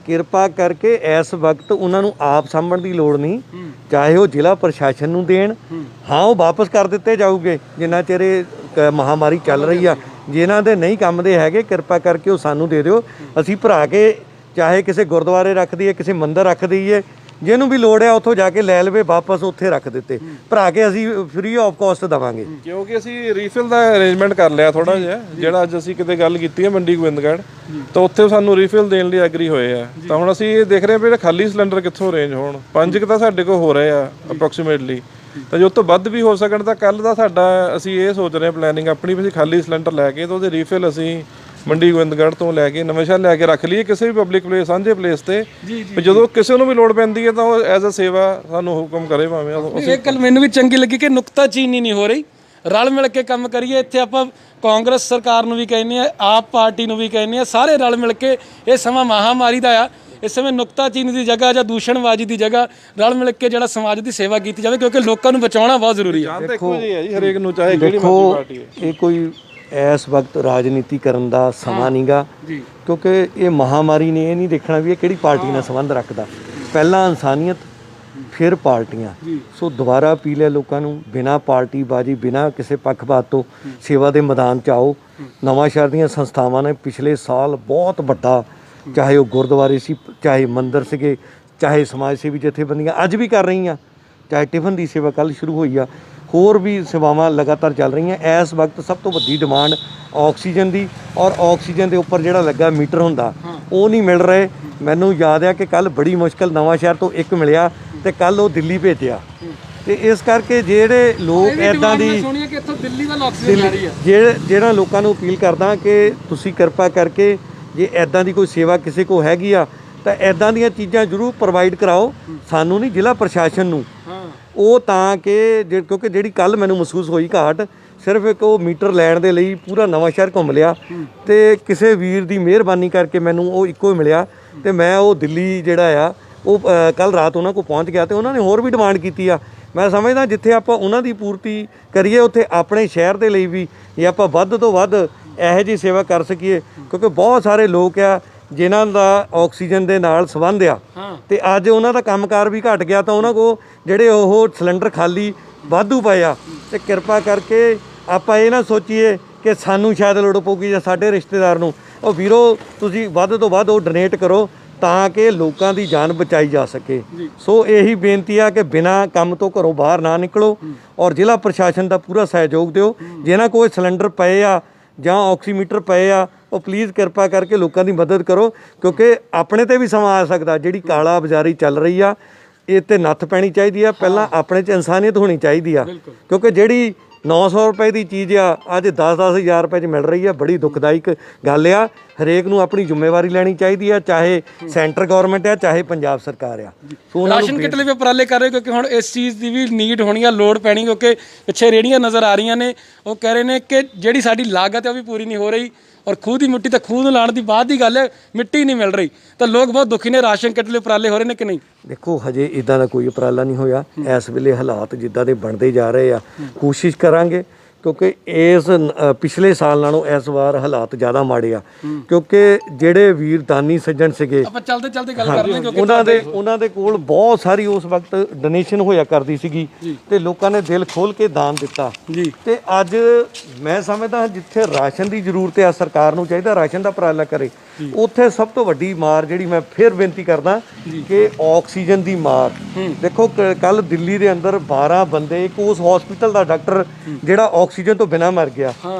ਕਿਰਪਾ ਕਰਕੇ ਇਸ ਵਕਤ ਉਹਨਾਂ ਨੂੰ ਆਪ ਸਾਂਭਣ ਦੀ ਲੋੜ ਨਹੀਂ, ਚਾਹੇ ਉਹ ਜ਼ਿਲ੍ਹਾ ਪ੍ਰਸ਼ਾਸਨ ਨੂੰ ਦੇਣ। ਹਾਂ, ਉਹ ਵਾਪਸ ਕਰ ਦਿੱਤੇ ਜਾਊਗੇ ਜਿੰਨਾ ਚਿਰ ਇਹ ਮਹਾਮਾਰੀ ਚੱਲ ਰਹੀ ਆ। ਜਿਨ੍ਹਾਂ ਦੇ ਨਹੀਂ ਕੰਮ ਦੇ ਹੈਗੇ, ਕਿਰਪਾ ਕਰਕੇ ਉਹ ਸਾਨੂੰ ਦੇ ਦਿਓ, ਅਸੀਂ ਭਰਾ ਕੇ ਚਾਹੇ ਕਿਸੇ ਗੁਰਦੁਆਰੇ ਰੱਖ ਦਈਏ, ਕਿਸੇ ਮੰਦਿਰ ਰੱਖ ਦਈਏ, ਜਿਹਨੂੰ ਵੀ ਲੋੜ ਆ ਉੱਥੋਂ ਜਾ ਕੇ ਲੈ ਲਵੇ, ਵਾਪਸ ਉੱਥੇ ਰੱਖ ਦਿੱਤੇ, ਭਰਾ ਕੇ ਅਸੀਂ ਫ੍ਰੀ ਆਫ ਕਾਸਟ ਦੇਵਾਂਗੇ। ਕਿਉਂਕਿ ਅਸੀਂ ਰੀਫਿਲ ਦਾ ਅਰੇਂਜਮੈਂਟ ਕਰ ਲਿਆ ਥੋੜਾ ਜਿਹਾ, ਜਿਹੜਾ ਅੱਜ ਅਸੀਂ ਕਿਤੇ ਗੱਲ ਕੀਤੀ ਹੈ ਮੰਡੀ ਗੋਬਿੰਦਗੜ੍ਹ, ਤਾਂ ਉੱਥੇ ਸਾਨੂੰ ਰੀਫਿਲ ਦੇਣ ਲਈ ਐਗਰੀ ਹੋਏ ਆ। ਤਾਂ ਹੁਣ ਅਸੀਂ ਇਹ ਦੇਖ ਰਹੇ ਹਾਂ ਵੀ ਖਾਲੀ ਸਿਲੰਡਰ ਕਿੱਥੋਂ ਅਰੇਂਜ ਹੋਣ। 5 ਤਾਂ ਸਾਡੇ ਕੋਲ ਹੋ ਰਹੇ ਆ ਅਪਰੋਕਸੀਮੇਟਲੀ, ਤਾਂ ਜੇ ਉਸ ਤੋਂ ਵੱਧ ਵੀ ਹੋ ਸਕਣ ਤਾਂ ਕੱਲ ਦਾ ਸਾਡਾ ਅਸੀਂ ਇਹ ਸੋਚ ਰਹੇ ਹਾਂ ਪਲੈਨਿੰਗ ਆਪਣੀ ਵੀ ਅਸੀਂ ਖਾਲੀ ਸਿਲੰਡਰ ਲੈ ਕੇ ਤਾਂ ਉਹਦੇ ਰੀਫਿਲ ਅਸੀਂ ਮੰਡੀ ਗੋਬਿੰਦਗੜ੍ਹ ਤੋਂ ਲੈ ਕੇ ਨਵਾਂਸ਼ਹਿਰ ਲੈ ਕੇ ਰੱਖ ਲਈਏ ਕਿਸੇ ਵੀ ਪਬਲਿਕ ਪਲੇਸ, ਸਾਂਝੇ ਪਲੇਸ ਤੇ, ਜਦੋਂ ਕਿਸੇ ਨੂੰ ਵੀ ਲੋੜ ਪੈਂਦੀ ਹੈ ਤਾਂ ਉਹ ਐਜ਼ ਅ ਸੇਵਾ ਸਾਨੂੰ ਹੁਕਮ ਕਰੇ ਭਾਵੇਂ। ਇਹ ਗੱਲ ਮੈਨੂੰ ਵੀ ਚੰਗੀ ਲੱਗੀ ਕਿ ਨੁਕਤਾਚੀਨੀ ਨਹੀਂ ਹੋ ਰਹੀ, ਰਲ ਮਿਲ ਕੇ ਕੰਮ ਕਰੀਏ। ਇੱਥੇ ਆਪਾਂ ਕਾਂਗਰਸ ਸਰਕਾਰ ਨੂੰ ਵੀ ਕਹਿੰਦੇ ਆ, ਆਪ ਪਾਰਟੀ ਨੂੰ ਵੀ ਕਹਿੰਦੇ ਆ, ਸਾਰੇ ਰਲ ਮਿਲ ਕੇ ਇਹ ਸਮਾਂ ਮਹਾਮਾਰੀ ਦਾ ਆ, ਇਸ ਸਮੇਂ ਨੁਕਤਾਚੀਨੀ ਦੀ ਜਗ੍ਹਾ ਜਾਂ ਦੂਸ਼ਣਬਾਜ਼ੀ ਦੀ ਜਗ੍ਹਾ ਰਲ ਮਿਲ ਕੇ ਜਿਹੜਾ ਸਮਾਜ ਦੀ ਸੇਵਾ ਕੀਤੀ ਜਾਵੇ, ਕਿਉਂਕਿ ਲੋਕਾਂ ਨੂੰ ਬਚਾਉਣਾ ਬਹੁਤ ਜ਼ਰੂਰੀ ਹੈ। ਦੇਖੋ ਜੀ ਹਰੇਕ ਨੂੰ ਚਾਹੇ ਜਿਹੜੀ ਮਰਜ਼ੀ ਪਾਰਟੀ ਹੈ, ਇਹ ਕੋਈ ਇਸ ਵਕਤ ਰਾਜਨੀਤੀ ਕਰਨ ਦਾ ਸਮਾਂ ਨਹੀਂਗਾ, ਕਿਉਂਕਿ ਇਹ ਮਹਾਮਾਰੀ ਨੇ ਇਹ ਨਹੀਂ ਦੇਖਣਾ ਵੀ ਇਹ ਕਿਹੜੀ ਪਾਰਟੀ ਨਾਲ ਸੰਬੰਧ ਰੱਖਦਾ, ਪਹਿਲਾਂ ਇਨਸਾਨੀਅਤ ਫਿਰ ਪਾਰਟੀਆਂ। ਸੋ ਦੁਬਾਰਾ ਅਪੀਲ ਹੈ ਲੋਕਾਂ ਨੂੰ, ਬਿਨਾਂ ਪਾਰਟੀ ਬਾਜੀ, ਬਿਨਾਂ ਕਿਸੇ ਪੱਖਪਾਤ ਤੋਂ ਸੇਵਾ ਦੇ ਮੈਦਾਨ 'ਚ ਆਓ। ਨਵਾਂਸ਼ਹਿਰ ਦੀਆਂ ਸੰਸਥਾਵਾਂ ਨੇ ਪਿਛਲੇ ਸਾਲ ਬਹੁਤ ਵੱਡਾ, ਚਾਹੇ ਉਹ ਗੁਰਦੁਆਰੇ ਸੀ, ਚਾਹੇ ਮੰਦਿਰ ਸੀਗੇ, ਚਾਹੇ ਸਮਾਜ ਸੇਵੀ ਜਥੇਬੰਦੀਆਂ ਅੱਜ ਵੀ ਕਰ ਰਹੀਆਂ, ਚਾਹੇ ਟਿਫਨ ਦੀ ਸੇਵਾ ਕੱਲ੍ਹ ਸ਼ੁਰੂ ਹੋਈ ਆ, ਹੋਰ ਵੀ ਸੇਵਾਵਾਂ ਲਗਾਤਾਰ ਚੱਲ ਰਹੀਆਂ। ਇਸ ਵਕਤ ਸਭ ਤੋਂ ਵੱਡੀ ਡਿਮਾਂਡ ਆਕਸੀਜਨ ਦੀ, ਔਰ ਆਕਸੀਜਨ ਦੇ ਉੱਪਰ ਜਿਹੜਾ ਲੱਗਾ ਮੀਟਰ ਹੁੰਦਾ ਉਹ ਨਹੀਂ ਮਿਲ ਰਹੇ। ਮੈਨੂੰ ਯਾਦ ਆ ਕਿ ਕੱਲ ਬੜੀ ਮੁਸ਼ਕਲ ਨਵਾਂਸ਼ਹਿਰ ਤੋਂ ਇੱਕ ਮਿਲਿਆ ਤੇ ਕੱਲ ਉਹ ਦਿੱਲੀ ਭੇਜਿਆ, ਤੇ ਇਸ ਕਰਕੇ ਜਿਹੜੇ ਲੋਕ ਇੱਦਾਂ ਦੀ ਜਿਹੜਾ ਲੋਕਾਂ ਨੂੰ ਅਪੀਲ ਕਰਦਾ ਕਿ ਤੁਸੀਂ ਕਿਰਪਾ ਕਰਕੇ ਜੇ ਇੱਦਾਂ ਦੀ ਕੋਈ ਸੇਵਾ ਕਿਸੇ ਕੋਲ ਹੈਗੀ ਆ ਤਾਂ ਇੱਦਾਂ ਦੀਆਂ ਚੀਜ਼ਾਂ ਜ਼ਰੂਰ ਪ੍ਰੋਵਾਈਡ ਕਰਾਓ, ਸਾਨੂੰ ਨਹੀਂ ਜ਼ਿਲ੍ਹਾ ਪ੍ਰਸ਼ਾਸਨ ਨੂੰ। ਉਹ ਤਾਂ ਕਿ ਕਿਉਂਕਿ ਜਿਹੜੀ ਕੱਲ ਮੈਨੂੰ ਮਹਿਸੂਸ ਹੋਈ ਘਾਟ, ਸਿਰਫ ਇੱਕ ਉਹ ਮੀਟਰ ਲੈਣ ਦੇ ਲਈ ਪੂਰਾ ਨਵਾਂਸ਼ਹਿਰ ਘੁੰਮ ਲਿਆ, ਤੇ ਕਿਸੇ ਵੀਰ ਦੀ ਮਿਹਰਬਾਨੀ ਕਰਕੇ ਮੈਨੂੰ ਉਹ ਇੱਕੋ ਹੀ ਮਿਲਿਆ, ਤੇ ਮੈਂ ਉਹ ਦਿੱਲੀ ਜਿਹੜਾ ਆ ਉਹ ਕੱਲ ਰਾਤ ਉਹਨਾਂ ਕੋਲ ਪਹੁੰਚ ਗਿਆ, ਤੇ ਉਹਨਾਂ ਨੇ ਹੋਰ ਵੀ ਡਿਮਾਂਡ ਕੀਤੀ ਆ। ਮੈਂ ਸਮਝਦਾ ਜਿੱਥੇ ਆਪਾਂ ਉਹਨਾਂ ਦੀ ਪੂਰਤੀ ਕਰੀਏ ਉੱਥੇ ਆਪਣੇ ਸ਼ਹਿਰ ਦੇ ਲਈ ਵੀ ਜੇ ਆਪਾਂ ਵੱਧ ਤੋਂ ਵੱਧ ਇਹੋ ਜਿਹੀ ਸੇਵਾ ਕਰ ਸਕੀਏ, ਕਿਉਂਕਿ ਬਹੁਤ ਸਾਰੇ ਲੋਕ ਆ ਜਿਨ੍ਹਾਂ ਦਾ ਆਕਸੀਜਨ ਦੇ ਨਾਲ ਸੰਬੰਧ ਆ, ਤੇ ਅੱਜ ਉਹਨਾਂ ਦਾ ਕੰਮਕਾਰ ਵੀ ਘਟ ਗਿਆ, ਤਾਂ ਉਹਨਾਂ ਕੋਲ ਜਿਹੜੇ ਉਹ ਸਿਲੰਡਰ ਖਾਲੀ ਵਾਧੂ ਪਏ ਆ। ਤੇ ਕਿਰਪਾ ਕਰਕੇ ਆਪਾਂ ਇਹ ਨਾ ਸੋਚੀਏ ਕਿ ਸਾਨੂੰ ਸ਼ਾਇਦ ਲੋੜ ਪਊਗੀ ਜਾਂ ਸਾਡੇ ਰਿਸ਼ਤੇਦਾਰ ਨੂੰ। ਉਹ ਵੀਰੋ ਤੁਸੀਂ ਵੱਧ ਤੋਂ ਵੱਧ ਉਹ ਡੋਨੇਟ ਕਰੋ ਤਾਂ ਕਿ ਲੋਕਾਂ ਦੀ ਜਾਨ ਬਚਾਈ ਜਾ ਸਕੇ। ਸੋ ਇਹੀ ਬੇਨਤੀ ਆ ਕਿ ਬਿਨਾਂ ਕੰਮ ਤੋਂ ਘਰੋਂ ਬਾਹਰ ਨਾ ਨਿਕਲੋ, ਔਰ ਜ਼ਿਲ੍ਹਾ ਪ੍ਰਸ਼ਾਸਨ ਦਾ ਪੂਰਾ ਸਹਿਯੋਗ ਦਿਓ। ਜਿਹਨਾਂ ਕੋਲ ਸਿਲੰਡਰ ਪਏ ਆ ਜਾਂ ਆਕਸੀਮੀਟਰ ਪਏ ਆ, ਉਹ ਪਲੀਜ਼ ਕਿਰਪਾ ਕਰਕੇ ਲੋਕਾਂ ਦੀ ਮਦਦ ਕਰੋ, ਕਿਉਂਕਿ ਆਪਣੇ ਤੇ ਵੀ ਸਮਾਂ ਆ ਸਕਦਾ। ਜਿਹੜੀ ਕਾਲਾ ਬਾਜ਼ਾਰੀ ਚੱਲ ਰਹੀ ਆ ਇਹ ਤੇ ਨੱਥ ਪੈਣੀ ਚਾਹੀਦੀ ਆ, ਪਹਿਲਾਂ ਆਪਣੇ 'ਚ ਇਨਸਾਨੀਅਤ ਹੋਣੀ ਚਾਹੀਦੀ ਆ, ਕਿਉਂਕਿ ਜਿਹੜੀ 900 ਰੁਪਏ ਦੀ ਚੀਜ਼ ਆ ਅੱਜ 10-10 ਹਜ਼ਾਰ ਰੁਪਏ 'ਚ ਮਿਲ ਰਹੀ ਆ, ਬੜੀ ਦੁਖਦਾਇਕ ਗੱਲ ਆ। ਹਰੇਕ ਨੂੰ ਆਪਣੀ ਜ਼ਿੰਮੇਵਾਰੀ ਲੈਣੀ ਚਾਹੀਦੀ ਆ, ਚਾਹੇ ਸੈਂਟਰ ਗਵਰਨਮੈਂਟ ਆ ਚਾਹੇ ਪੰਜਾਬ ਸਰਕਾਰ ਆ। ਰਾਸ਼ਨ ਕਿੱਟ ਲਈ ਵੀ ਉਪਰਾਲੇ ਕਰ ਰਹੇ, ਕਿਉਂਕਿ ਹੁਣ ਇਸ ਚੀਜ਼ ਦੀ ਵੀ ਨੀਡ ਹੋਣੀ ਆ, ਲੋੜ ਪੈਣੀ, ਕਿਉਂਕਿ ਪਿੱਛੇ ਰੇਹੜੀਆਂ ਨਜ਼ਰ ਆ ਰਹੀਆਂ ਨੇ, ਉਹ ਕਹਿ ਰਹੇ ਨੇ ਕਿ ਜਿਹੜੀ ਸਾਡੀ ਲਾਗਤ ਹੈ ਉਹ ਵੀ ਪੂਰੀ ਨਹੀਂ ਹੋ ਰਹੀ, ਔਰ ਖੂਹ ਦੀ ਮਿੱਟੀ ਤਾਂ ਖੂਹ ਨੂੰ ਲਾਉਣ ਦੀ ਬਾਅਦ ਦੀ ਗੱਲ ਹੈ, ਮਿੱਟੀ ਨਹੀਂ ਮਿਲ ਰਹੀ, ਤਾਂ ਲੋਕ ਬਹੁਤ ਦੁਖੀ ਨੇ। ਰਾਸ਼ਨ ਕਿੱਟ ਲਈ ਉਪਰਾਲੇ ਹੋ ਰਹੇ ਨੇ ਕਿ ਨਹੀਂ? ਦੇਖੋ ਹਜੇ ਇਦਾਂ ਦਾ ਕੋਈ ਉਪਰਾਲਾ ਨਹੀਂ ਹੋਇਆ। ਇਸ ਵੇਲੇ ਹਾਲਾਤ ਜਿੱਦਾਂ ਦੇ ਬਣਦੇ ਜਾ ਰਹੇ ਆ, ਕੋਸ਼ਿਸ਼ ਕਰਾਂਗੇ, ਕਿਉਂਕਿ ਇਸ ਪਿਛਲੇ ਸਾਲ ਨਾਲੋਂ ਇਸ ਵਾਰ ਹਾਲਾਤ ਜ਼ਿਆਦਾ ਮਾੜੇ ਆ, ਕਿਉਂਕਿ ਜਿਹੜੇ ਵੀਰ ਦਾਨੀ ਸੱਜਣ ਸੀਗੇ ਆਪਾਂ ਚਲਦੇ ਚਲਦੇ ਗੱਲ ਕਰ ਰਹੇ ਹਾਂ, ਕਿਉਂਕਿ ਉਹਨਾਂ ਦੇ ਕੋਲ ਬਹੁਤ ਸਾਰੀ ਉਸ ਵਕਤ ਡੋਨੇਸ਼ਨ ਹੋਇਆ ਕਰਦੀ ਸੀਗੀ, ਤੇ ਲੋਕਾਂ ਨੇ ਦਿਲ ਖੋਲ ਕੇ ਦਾਨ ਦਿੱਤਾ। ਤੇ ਅੱਜ ਮੈਂ ਸਮਝਦਾ ਜਿੱਥੇ ਰਾਸ਼ਨ ਦੀ ਜ਼ਰੂਰਤ ਆ, ਸਰਕਾਰ ਨੂੰ ਚਾਹੀਦਾ ਰਾਸ਼ਨ ਦਾ ਉਪਰਾਲਾ ਕਰੇ। ਉੱਥੇ ਸਭ ਤੋਂ ਵੱਡੀ ਮਾਰ ਜਿਹੜੀ ਮੈਂ ਫਿਰ ਬੇਨਤੀ ਕਰਦਾ ਕਿ ਆਕਸੀਜਨ ਦੀ ਮਾਰ। ਦੇਖੋ ਕੱਲ ਦਿੱਲੀ ਦੇ ਅੰਦਰ 12 ਬੰਦੇ, ਇੱਕ ਉਸ ਹਸਪੀਟਲ ਦਾ ਡਾਕਟਰ ਜਿਹੜਾ ਆਕਸੀਜਨ ਤੋਂ ਬਿਨਾਂ ਮਰ ਗਿਆ,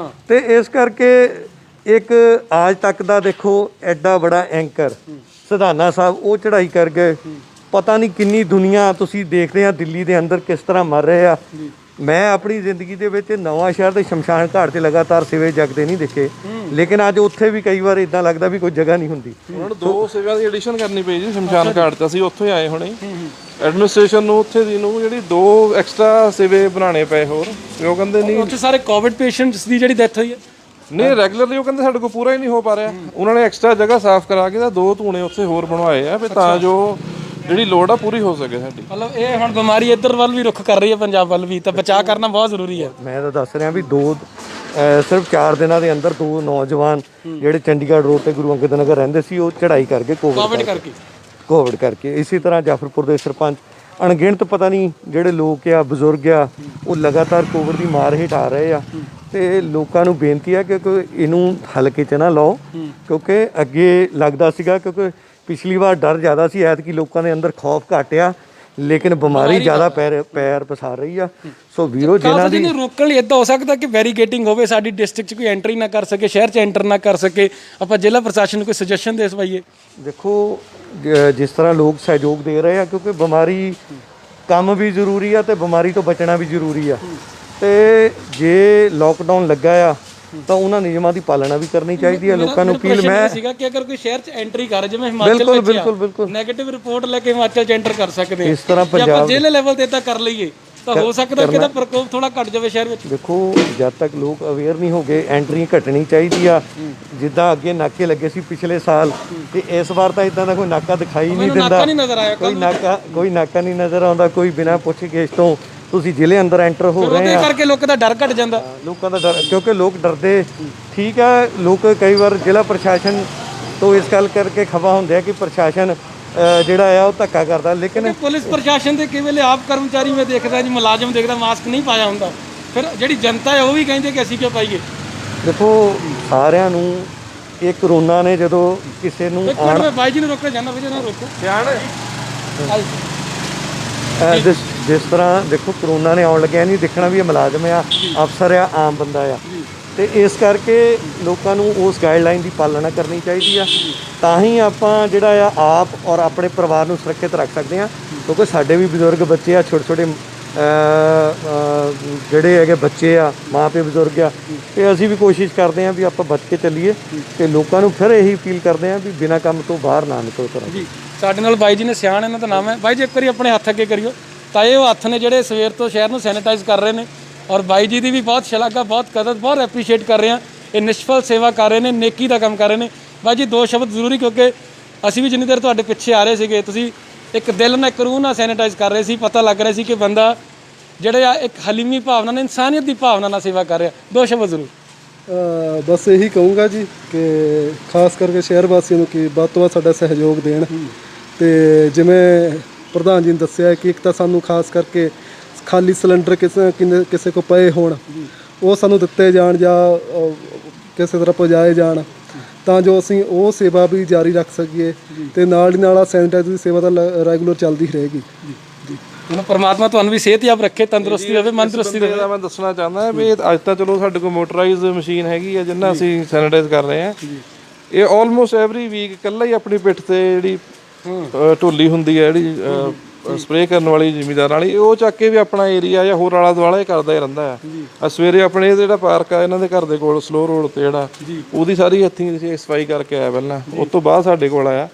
ਤੇ ਇਸ ਕਰਕੇ ਇੱਕ ਅੱਜ ਤੱਕ ਦਾ ਦੇਖੋ ਐਡਾ ਬੜਾ ਐਂਕਰ ਸਿਧਾਨਾ ਸਾਹਿਬ ਉਹ ਚੜ੍ਹਾਈ ਕਰ ਗਏ। ਪਤਾ ਨਹੀਂ ਕਿੰਨੀ ਦੁਨੀਆ ਤੁਸੀਂ ਦੇਖਦੇ ਆ ਦਿੱਲੀ ਦੇ ਅੰਦਰ ਕਿਸ ਤਰ੍ਹਾਂ ਮਰ ਰਹੇ ਆ। ਮੈਂ ਆਪਣੀ ਜ਼ਿੰਦਗੀ ਦੇ ਵਿੱਚ ਨਵਾਂ ਸ਼ਹਿਰ ਦੇ ਸ਼ਮਸ਼ਾਨ ਘਾਟ 'ਤੇ ਲਗਾਤਾਰ ਸਿਵੇ ਜਗਦੇ ਨਹੀਂ ਦੇਖੇ, ਲੇਕਿਨ ਅੱਜ ਉੱਥੇ ਵੀ ਕਈ ਵਾਰ ਇਦਾਂ ਲੱਗਦਾ ਵੀ ਕੋਈ ਜਗ੍ਹਾ ਨਹੀਂ ਹੁੰਦੀ। ਉਹਨਾਂ ਨੂੰ 2 ਸਿਵਿਆਂ ਦੀ ਐਡੀਸ਼ਨ ਕਰਨੀ ਪਈ ਜੀ ਸ਼ਮਸ਼ਾਨ ਘਾਟ 'ਤੇ। ਅਸੀਂ ਉੱਥੋਂ ਹੀ ਆਏ ਹੁਣੇ, ਐਡਮਿਨਿਸਟ੍ਰੇਸ਼ਨ ਨੂੰ ਉੱਥੇ ਦੀ ਨੂੰ ਜਿਹੜੀ 2 ਐਕਸਟਰਾ ਸਿਵੇ ਬਣਾਉਣੇ ਪਏ ਹੋਰ। ਉਹ ਕਹਿੰਦੇ ਨਹੀਂ, ਉੱਥੇ ਸਾਰੇ ਕੋਵਿਡ ਪੇਸ਼ੈਂਟਸ ਦੀ ਜਿਹੜੀ ਡੈਥ ਹੋਈ ਹੈ ਨਹੀਂ ਰੈਗੂਲਰਲੀ ਉਹ ਕਹਿੰਦੇ ਸਾਡੇ ਕੋਲ ਪੂਰਾ ਹੀ ਨਹੀਂ ਹੋ ਪਾ ਰਿਹਾ। ਉਹਨਾਂ ਨੇ ਐਕਸਟਰਾ ਜਗ੍ਹਾ ਸਾਫ਼ ਕਰਾ ਕੇ ਤਾਂ 2 ਧੂਣੇ ਉੱਥੇ ਹੋਰ ਬਣਵਾਏ ਆ ਵੀ ਤਾਂ ਜੋ ਜਿਹੜੀ ਲੋੜ ਆ ਪੂਰੀ ਹੋ ਸਕੇ ਸਾਡੀ। ਮਤਲਬ ਇਹ ਹੁਣ ਬਿਮਾਰੀ ਇੱਧਰ ਵੱਲ ਵੀ ਰੁੱਖ ਕਰ ਰਹੀ ਹੈ, ਪੰਜਾਬ ਵੱਲ ਵੀ, ਤਾਂ ਬਚਾਅ ਕਰਨਾ ਬਹੁਤ ਜ਼ਰੂਰੀ ਹੈ। ਮੈਂ ਤਾਂ ਦੱਸ ਰਿਹਾ ਵੀ ਸਿਰਫ 4 ਦਿਨਾਂ ਦੇ ਅੰਦਰ 2 ਨੌਜਵਾਨ ਜਿਹੜੇ ਚੰਡੀਗੜ੍ਹ ਰੋਡ ਤੇ ਗੁਰੂ ਅੰਗਦ ਨਗਰ ਰਹਿੰਦੇ ਸੀ ਉਹ ਚੜ੍ਹਾਈ ਕਰਕੇ ਕੋਵਿਡ ਕਰਕੇ। ਇਸੇ ਤਰ੍ਹਾਂ ਜਾਫਰਪੁਰ ਦੇ ਸਰਪੰਚ ਅਣਗਿਣਤ ਪਤਾ ਨਹੀਂ ਜਿਹੜੇ ਲੋਕ ਆ ਬਜ਼ੁਰਗ ਆ ਉਹ ਲਗਾਤਾਰ ਕੋਵਿਡ ਦੀ ਮਾਰ ਹੇਠ ਆ ਰਹੇ ਆ। ਤੇ ਲੋਕਾਂ ਨੂੰ ਬੇਨਤੀ ਆ ਕਿ ਇਹਨੂੰ ਹਲਕੇ 'ਚ ਨਾ ਲਾਓ, ਕਿਉਂਕਿ ਅੱਗੇ ਲੱਗਦਾ ਸੀਗਾ ਕਿਉਂਕਿ ਪਿਛਲੀ ਵਾਰ ਡਰ ਜ਼ਿਆਦਾ ਸੀ, ਐਤਕੀ ਲੋਕਾਂ ਦੇ ਅੰਦਰ ਖੌਫ ਘੱਟ ਆ, ਲੇਕਿਨ ਬਿਮਾਰੀ ਜ਼ਿਆਦਾ ਪੈਰ ਪਸਾਰ ਰਹੀ ਆ। ਸੋ ਵੀਰੋ ਜਿਨ੍ਹਾਂ ਦੀ ਰੋਕਣ ਲਈ ਇਦਾਂ ਹੋ ਸਕਦਾ ਕਿ ਬੈਰੀਕੇਟਿੰਗ ਹੋਵੇ, ਸਾਡੀ ਡਿਸਟ੍ਰਿਕਟ 'ਚ ਕੋਈ ਐਂਟਰੀ ਨਾ ਕਰ ਸਕੇ, ਸ਼ਹਿਰ 'ਚ ਐਂਟਰ ਨਾ ਕਰ ਸਕੇ, ਆਪਾਂ ਜ਼ਿਲ੍ਹਾ ਪ੍ਰਸ਼ਾਸਨ ਨੂੰ ਕੋਈ ਸੁਜੈਸ਼ਨ ਦੇ ਪਾਈਏ। ਦੇਖੋ ਜਿਸ ਤਰ੍ਹਾਂ ਲੋਕ ਸਹਿਯੋਗ ਦੇ ਰਹੇ ਆ, ਕਿਉਂਕਿ ਬਿਮਾਰੀ ਕੰਮ ਵੀ ਜ਼ਰੂਰੀ ਆ ਤੇ ਬਿਮਾਰੀ ਤੋਂ ਬਚਣਾ ਵੀ ਜ਼ਰੂਰੀ ਆ। ਤੇ ਜੇ ਲੋਕਡਾਊਨ ਲੱਗਾ ਆ ਤਾਂ ਉਹਨਾਂ ਨਿਯਮਾਂ ਦੀ ਪਾਲਣਾ ਵੀ ਕਰਨੀ ਚਾਹੀਦੀ ਹੈ। ਲੋਕਾਂ ਨੂੰ ਅਪੀਲ ਮੈਂ ਸੀਗਾ ਕਿ ਅਗਰ ਕੋਈ ਸ਼ਹਿਰ 'ਚ ਐਂਟਰੀ ਕਰ, ਜਿਵੇਂ ਹਿਮਾਚਲ ਬਿਲਕੁਲ ਨੈਗੇਟਿਵ ਰਿਪੋਰਟ ਲੈ ਕੇ ਹਿਮਾਚਲ 'ਚ ਐਂਟਰ ਕਰ ਸਕਦੇ ਇਸ ਤਰ੍ਹਾਂ ਪੰਜਾਬ ਆਪਾਂ ਜ਼ਿਲ੍ਹੇ ਲੈਵਲ ਤੇ ਤਾਂ ਕਰ ਲਈਏ ਤਾਂ ਹੋ ਸਕਦਾ ਕਿ ਇਹਦਾ ਪ੍ਰਕੋਪ ਥੋੜਾ ਘਟ ਜਾਵੇ ਸ਼ਹਿਰ ਵਿੱਚ। ਦੇਖੋ ਜਦ ਤੱਕ ਲੋਕ ਅਵੇਅਰ ਨਹੀਂ ਹੋ ਗਏ ਐਂਟਰੀ ਘਟਣੀ ਚਾਹੀਦੀ ਆ। ਜਿੱਦਾਂ ਅੱਗੇ ਨਾਕੇ ਲੱਗੇ ਸੀ ਪਿਛਲੇ ਸਾਲ, ਤੇ ਇਸ ਵਾਰ ਤਾਂ ਇਦਾਂ ਦਾ ਕੋਈ ਨਾਕਾ ਦਿਖਾਈ ਨਹੀਂ ਦਿੰਦਾ, ਕੋਈ ਨਾਕਾ ਨਹੀਂ ਨਜ਼ਰ ਆਉਂਦਾ, ਕੋਈ ਬਿਨਾਂ ਪੁੱਛ-ਗਿੱਛ ਤੋਂ ਤੁਸੀਂ ਜ਼ਿਲ੍ਹੇ ਅੰਦਰ ਐਂਟਰ ਹੋ ਰਹੇ ਆ। ਉਹਦੇ ਕਰਕੇ ਲੋਕਾਂ ਦਾ ਡਰ ਘਟ ਜਾਂਦਾ, ਲੋਕਾਂ ਦਾ ਡਰ, ਕਿਉਂਕਿ ਲੋਕ ਡਰਦੇ। ਠੀਕ ਹੈ, ਲੋਕ ਕਈ ਵਾਰ ਜ਼ਿਲ੍ਹਾ ਪ੍ਰਸ਼ਾਸਨ ਤੋਂ ਇਸ ਗੱਲ ਕਰਕੇ ਖਫਾ ਹੁੰਦੇ ਆ ਕਿ ਪ੍ਰਸ਼ਾਸਨ ਜਿਹੜਾ ਆ ਉਹ ਧੱਕਾ ਕਰਦਾ, ਲੇਕਿਨ ਪੁਲਿਸ ਪ੍ਰਸ਼ਾਸਨ ਦੇ ਕਈ ਵੇਲੇ ਆਪ ਕਰਮਚਾਰੀ ਮੈਂ ਦੇਖਦਾ ਜੀ, ਮੁਲਾਜ਼ਮ ਦੇਖਦਾ ਮਾਸਕ ਨਹੀਂ ਪਾਇਆ ਹੁੰਦਾ, ਫਿਰ ਜਿਹੜੀ ਜਨਤਾ ਹੈ ਉਹ ਵੀ ਕਹਿੰਦੇ ਕਿ ਅਸੀਂ ਕਿਉਂ ਪਾਈਏ। ਦੇਖੋ ਸਾਰਿਆਂ ਨੂੰ ਇਹ ਕਰੋਨਾ ਨੇ ਜਦੋਂ ਕਿਸੇ ਨੂੰ ਮੈਂ ਬਾਈ ਜੀ ਨੂੰ ਰੋਕਣਾ ਚਾਹੁੰਦਾ, ਵੀ ਨਾ ਰੋਕੋ ਜਿਸ ਤਰ੍ਹਾਂ ਦੇਖੋ ਕਰੋਨਾ ਨੇ ਆਉਣ ਲੱਗਿਆ ਨਹੀਂ ਦੇਖਣਾ ਵੀ ਇਹ ਮੁਲਾਜ਼ਮ ਆ, ਅਫਸਰ ਆ, ਆਮ ਬੰਦਾ ਆ, ਤੇ ਇਸ ਕਰਕੇ ਲੋਕਾਂ ਨੂੰ ਉਸ ਗਾਈਡਲਾਈਨ ਦੀ ਪਾਲਣਾ ਕਰਨੀ ਚਾਹੀਦੀ ਆ। ਤਾਂ ਹੀ ਆਪਾਂ ਜਿਹੜਾ ਆ ਆਪ ਔਰ ਆਪਣੇ ਪਰਿਵਾਰ ਨੂੰ ਸੁਰੱਖਿਅਤ ਰੱਖ ਸਕਦੇ ਹਾਂ, ਕਿਉਂਕਿ ਸਾਡੇ ਵੀ ਬਜ਼ੁਰਗ ਬੱਚੇ ਆ, ਛੋਟੇ ਜਿਹੜੇ ਹੈਗੇ ਬੱਚੇ ਆ, ਮਾਂ ਪਿਓ ਬਜ਼ੁਰਗ ਆ, ਤੇ ਅਸੀਂ ਵੀ ਕੋਸ਼ਿਸ਼ ਕਰਦੇ ਹਾਂ ਵੀ ਆਪਾਂ ਬਚ ਕੇ ਚੱਲੀਏ। ਤੇ ਲੋਕਾਂ ਨੂੰ ਫਿਰ ਇਹੀ ਅਪੀਲ ਕਰਦੇ ਹਾਂ ਵੀ ਬਿਨਾਂ ਕੰਮ ਤੋਂ ਬਾਹਰ ਨਾ ਨਿਕਲੋ ਕਰੋ ਜੀ। ਸਾਡੇ ਨਾਲ ਬਾਈ ਜੀ ਨੇ, ਸਿਆਣ ਇਹਨਾਂ ਦਾ ਨਾਮ ਹੈ। ਬਾਈ ਜੀ ਇੱਕ ਵਾਰੀ ਆਪਣੇ ਹੱਥ ਅੱਗੇ ਕਰਿਓ, ਤਾਂ ਇਹ ਉਹ ਹੱਥ ਨੇ ਜਿਹੜੇ ਸਵੇਰ ਤੋਂ ਸ਼ਹਿਰ ਨੂੰ ਸੈਨੀਟਾਈਜ਼ ਕਰ ਰਹੇ ਨੇ, ਔਰ ਬਾਈ ਜੀ ਦੀ ਵੀ ਬਹੁਤ ਸ਼ਲਾਘਾ, ਬਹੁਤ ਕਦਰ, ਬਹੁਤ ਐਪਰੀਸ਼ੀਏਟ ਕਰ ਰਹੇ ਹਾਂ। ਇਹ ਨਿਸ਼ਫਲ ਸੇਵਾ ਕਰ ਰਹੇ ਨੇ, ਨੇਕੀ ਦਾ ਕੰਮ ਕਰ ਰਹੇ ਨੇ। ਬਾਈ ਜੀ 2 ਸ਼ਬਦ ਜ਼ਰੂਰੀ, ਕਿਉਂਕਿ ਅਸੀਂ ਵੀ ਜਿੰਨੀ ਦੇਰ ਤੁਹਾਡੇ ਪਿੱਛੇ ਆ ਰਹੇ ਸੀਗੇ, ਤੁਸੀਂ ਇੱਕ ਦਿਲ ਨਾਲ, ਇੱਕ ਰੂਹ ਨਾਲ ਸੈਨੀਟਾਈਜ਼ ਕਰ ਰਹੇ ਸੀ। ਪਤਾ ਲੱਗ ਰਿਹਾ ਸੀ ਕਿ ਬੰਦਾ ਜਿਹੜੇ ਆ ਇੱਕ ਹਲੀਮੀ ਭਾਵਨਾ ਨਾਲ, ਇਨਸਾਨੀਅਤ ਦੀ ਭਾਵਨਾ ਨਾਲ ਸੇਵਾ ਕਰ ਰਿਹਾ। 2 ਸ਼ਬਦ ਜ਼ਰੂਰ। ਬਸ ਇਹੀ ਕਹੂੰਗਾ ਜੀ ਕਿ ਖਾਸ ਕਰਕੇ ਸ਼ਹਿਰ ਵਾਸੀਆਂ ਨੂੰ ਕਿ ਵੱਧ ਤੋਂ ਵੱਧ ਸਾਡਾ ਸਹਿਯੋਗ ਦੇਣ। ਤੇ ਜਿਵੇਂ ਪ੍ਰਧਾਨ ਜੀ ਨੇ ਦੱਸਿਆ ਕਿ ਇੱਕ ਤਾਂ ਸਾਨੂੰ ਖਾਸ ਕਰਕੇ ਖਾਲੀ ਸਿਲੰਡਰ ਕਿਸੇ ਕੋ ਪਏ ਹੋਣ ਉਹ ਸਾਨੂੰ ਦਿੱਤੇ ਜਾਣ ਜਾਂ ਕਿਸੇ ਤਰ੍ਹਾਂ ਪਹੁੰਚਾਏ ਜਾਣ, ਤਾਂ ਜੋ ਅਸੀਂ ਉਹ ਸੇਵਾ ਵੀ ਜਾਰੀ ਰੱਖ ਸਕੀਏ। ਤੇ ਨਾਲ ਹੀ ਨਾਲ ਸੈਨੀਟਾਈਜ਼ਰ ਦੀ ਸੇਵਾ ਤਾਂ ਰੈਗੂਲਰ ਚੱਲਦੀ ਰਹੇਗੀ ਜੀ। ਹੁਣ ਪਰਮਾਤਮਾ ਤੁਹਾਨੂੰ ਵੀ ਸਿਹਤਯਾਬ ਰੱਖੇ, ਤੰਦਰੁਸਤੀ ਦੇਵੇ, ਮਨਦਰੁਸਤੀ ਦੇਵੇ। ਮੈਂ ਦੱਸਣਾ ਚਾਹੁੰਦਾ ਵੀ ਅੱਜ ਤਾਂ ਚਲੋ ਸਾਡੇ ਕੋਲ ਮੋਟਰਾਈਜ਼ਡ ਮਸ਼ੀਨ ਹੈਗੀ ਆ ਜਿੰਨਾ ਅਸੀਂ ਸੈਨੀਟਾਈਜ਼ ਕਰ ਰਹੇ ਹਾਂ। ਇਹ ਆਲਮੋਸਟ ਐਵਰੀ ਵੀਕ ਇਕੱਲਾ ਹੀ ਆਪਣੀ ਪਿੱਠ ਤੇ ਜਿਹੜੀ ਢੋਲੀ ਹੁੰਦੀ ਹੈ, ਜਿਹੜੀ ਸਪਰੇਅ ਕਰਨ ਵਾਲੀ ਜ਼ਿਮੀਦਾਰਾਂ ਵਾਲੀ, ਉਹ ਚੱਕ ਕੇ ਵੀ ਆਪਣਾ ਏਰੀਆ ਜਾਂ ਹੋਰ ਆਲਾ ਦੁਆਲਾ ਹੀ ਕਰਦਾ ਹੀ ਰਹਿੰਦਾ ਆ। ਸਵੇਰੇ ਆਪਣੇ ਜਿਹੜਾ ਪਾਰਕ ਆ ਇਹਨਾਂ ਦੇ ਘਰ ਦੇ ਕੋਲ ਸਲੋ ਰੋਡ ਤੇ ਜਿਹੜਾ, ਉਹਦੀ ਸਾਰੀ ਹੱਥੀਂ ਸਫਾਈ ਕਰਕੇ ਆਇਆ ਪਹਿਲਾਂ, ਉਸ ਤੋਂ ਬਾਅਦ ਸਾਡੇ ਕੋਲ ਆਇਆ।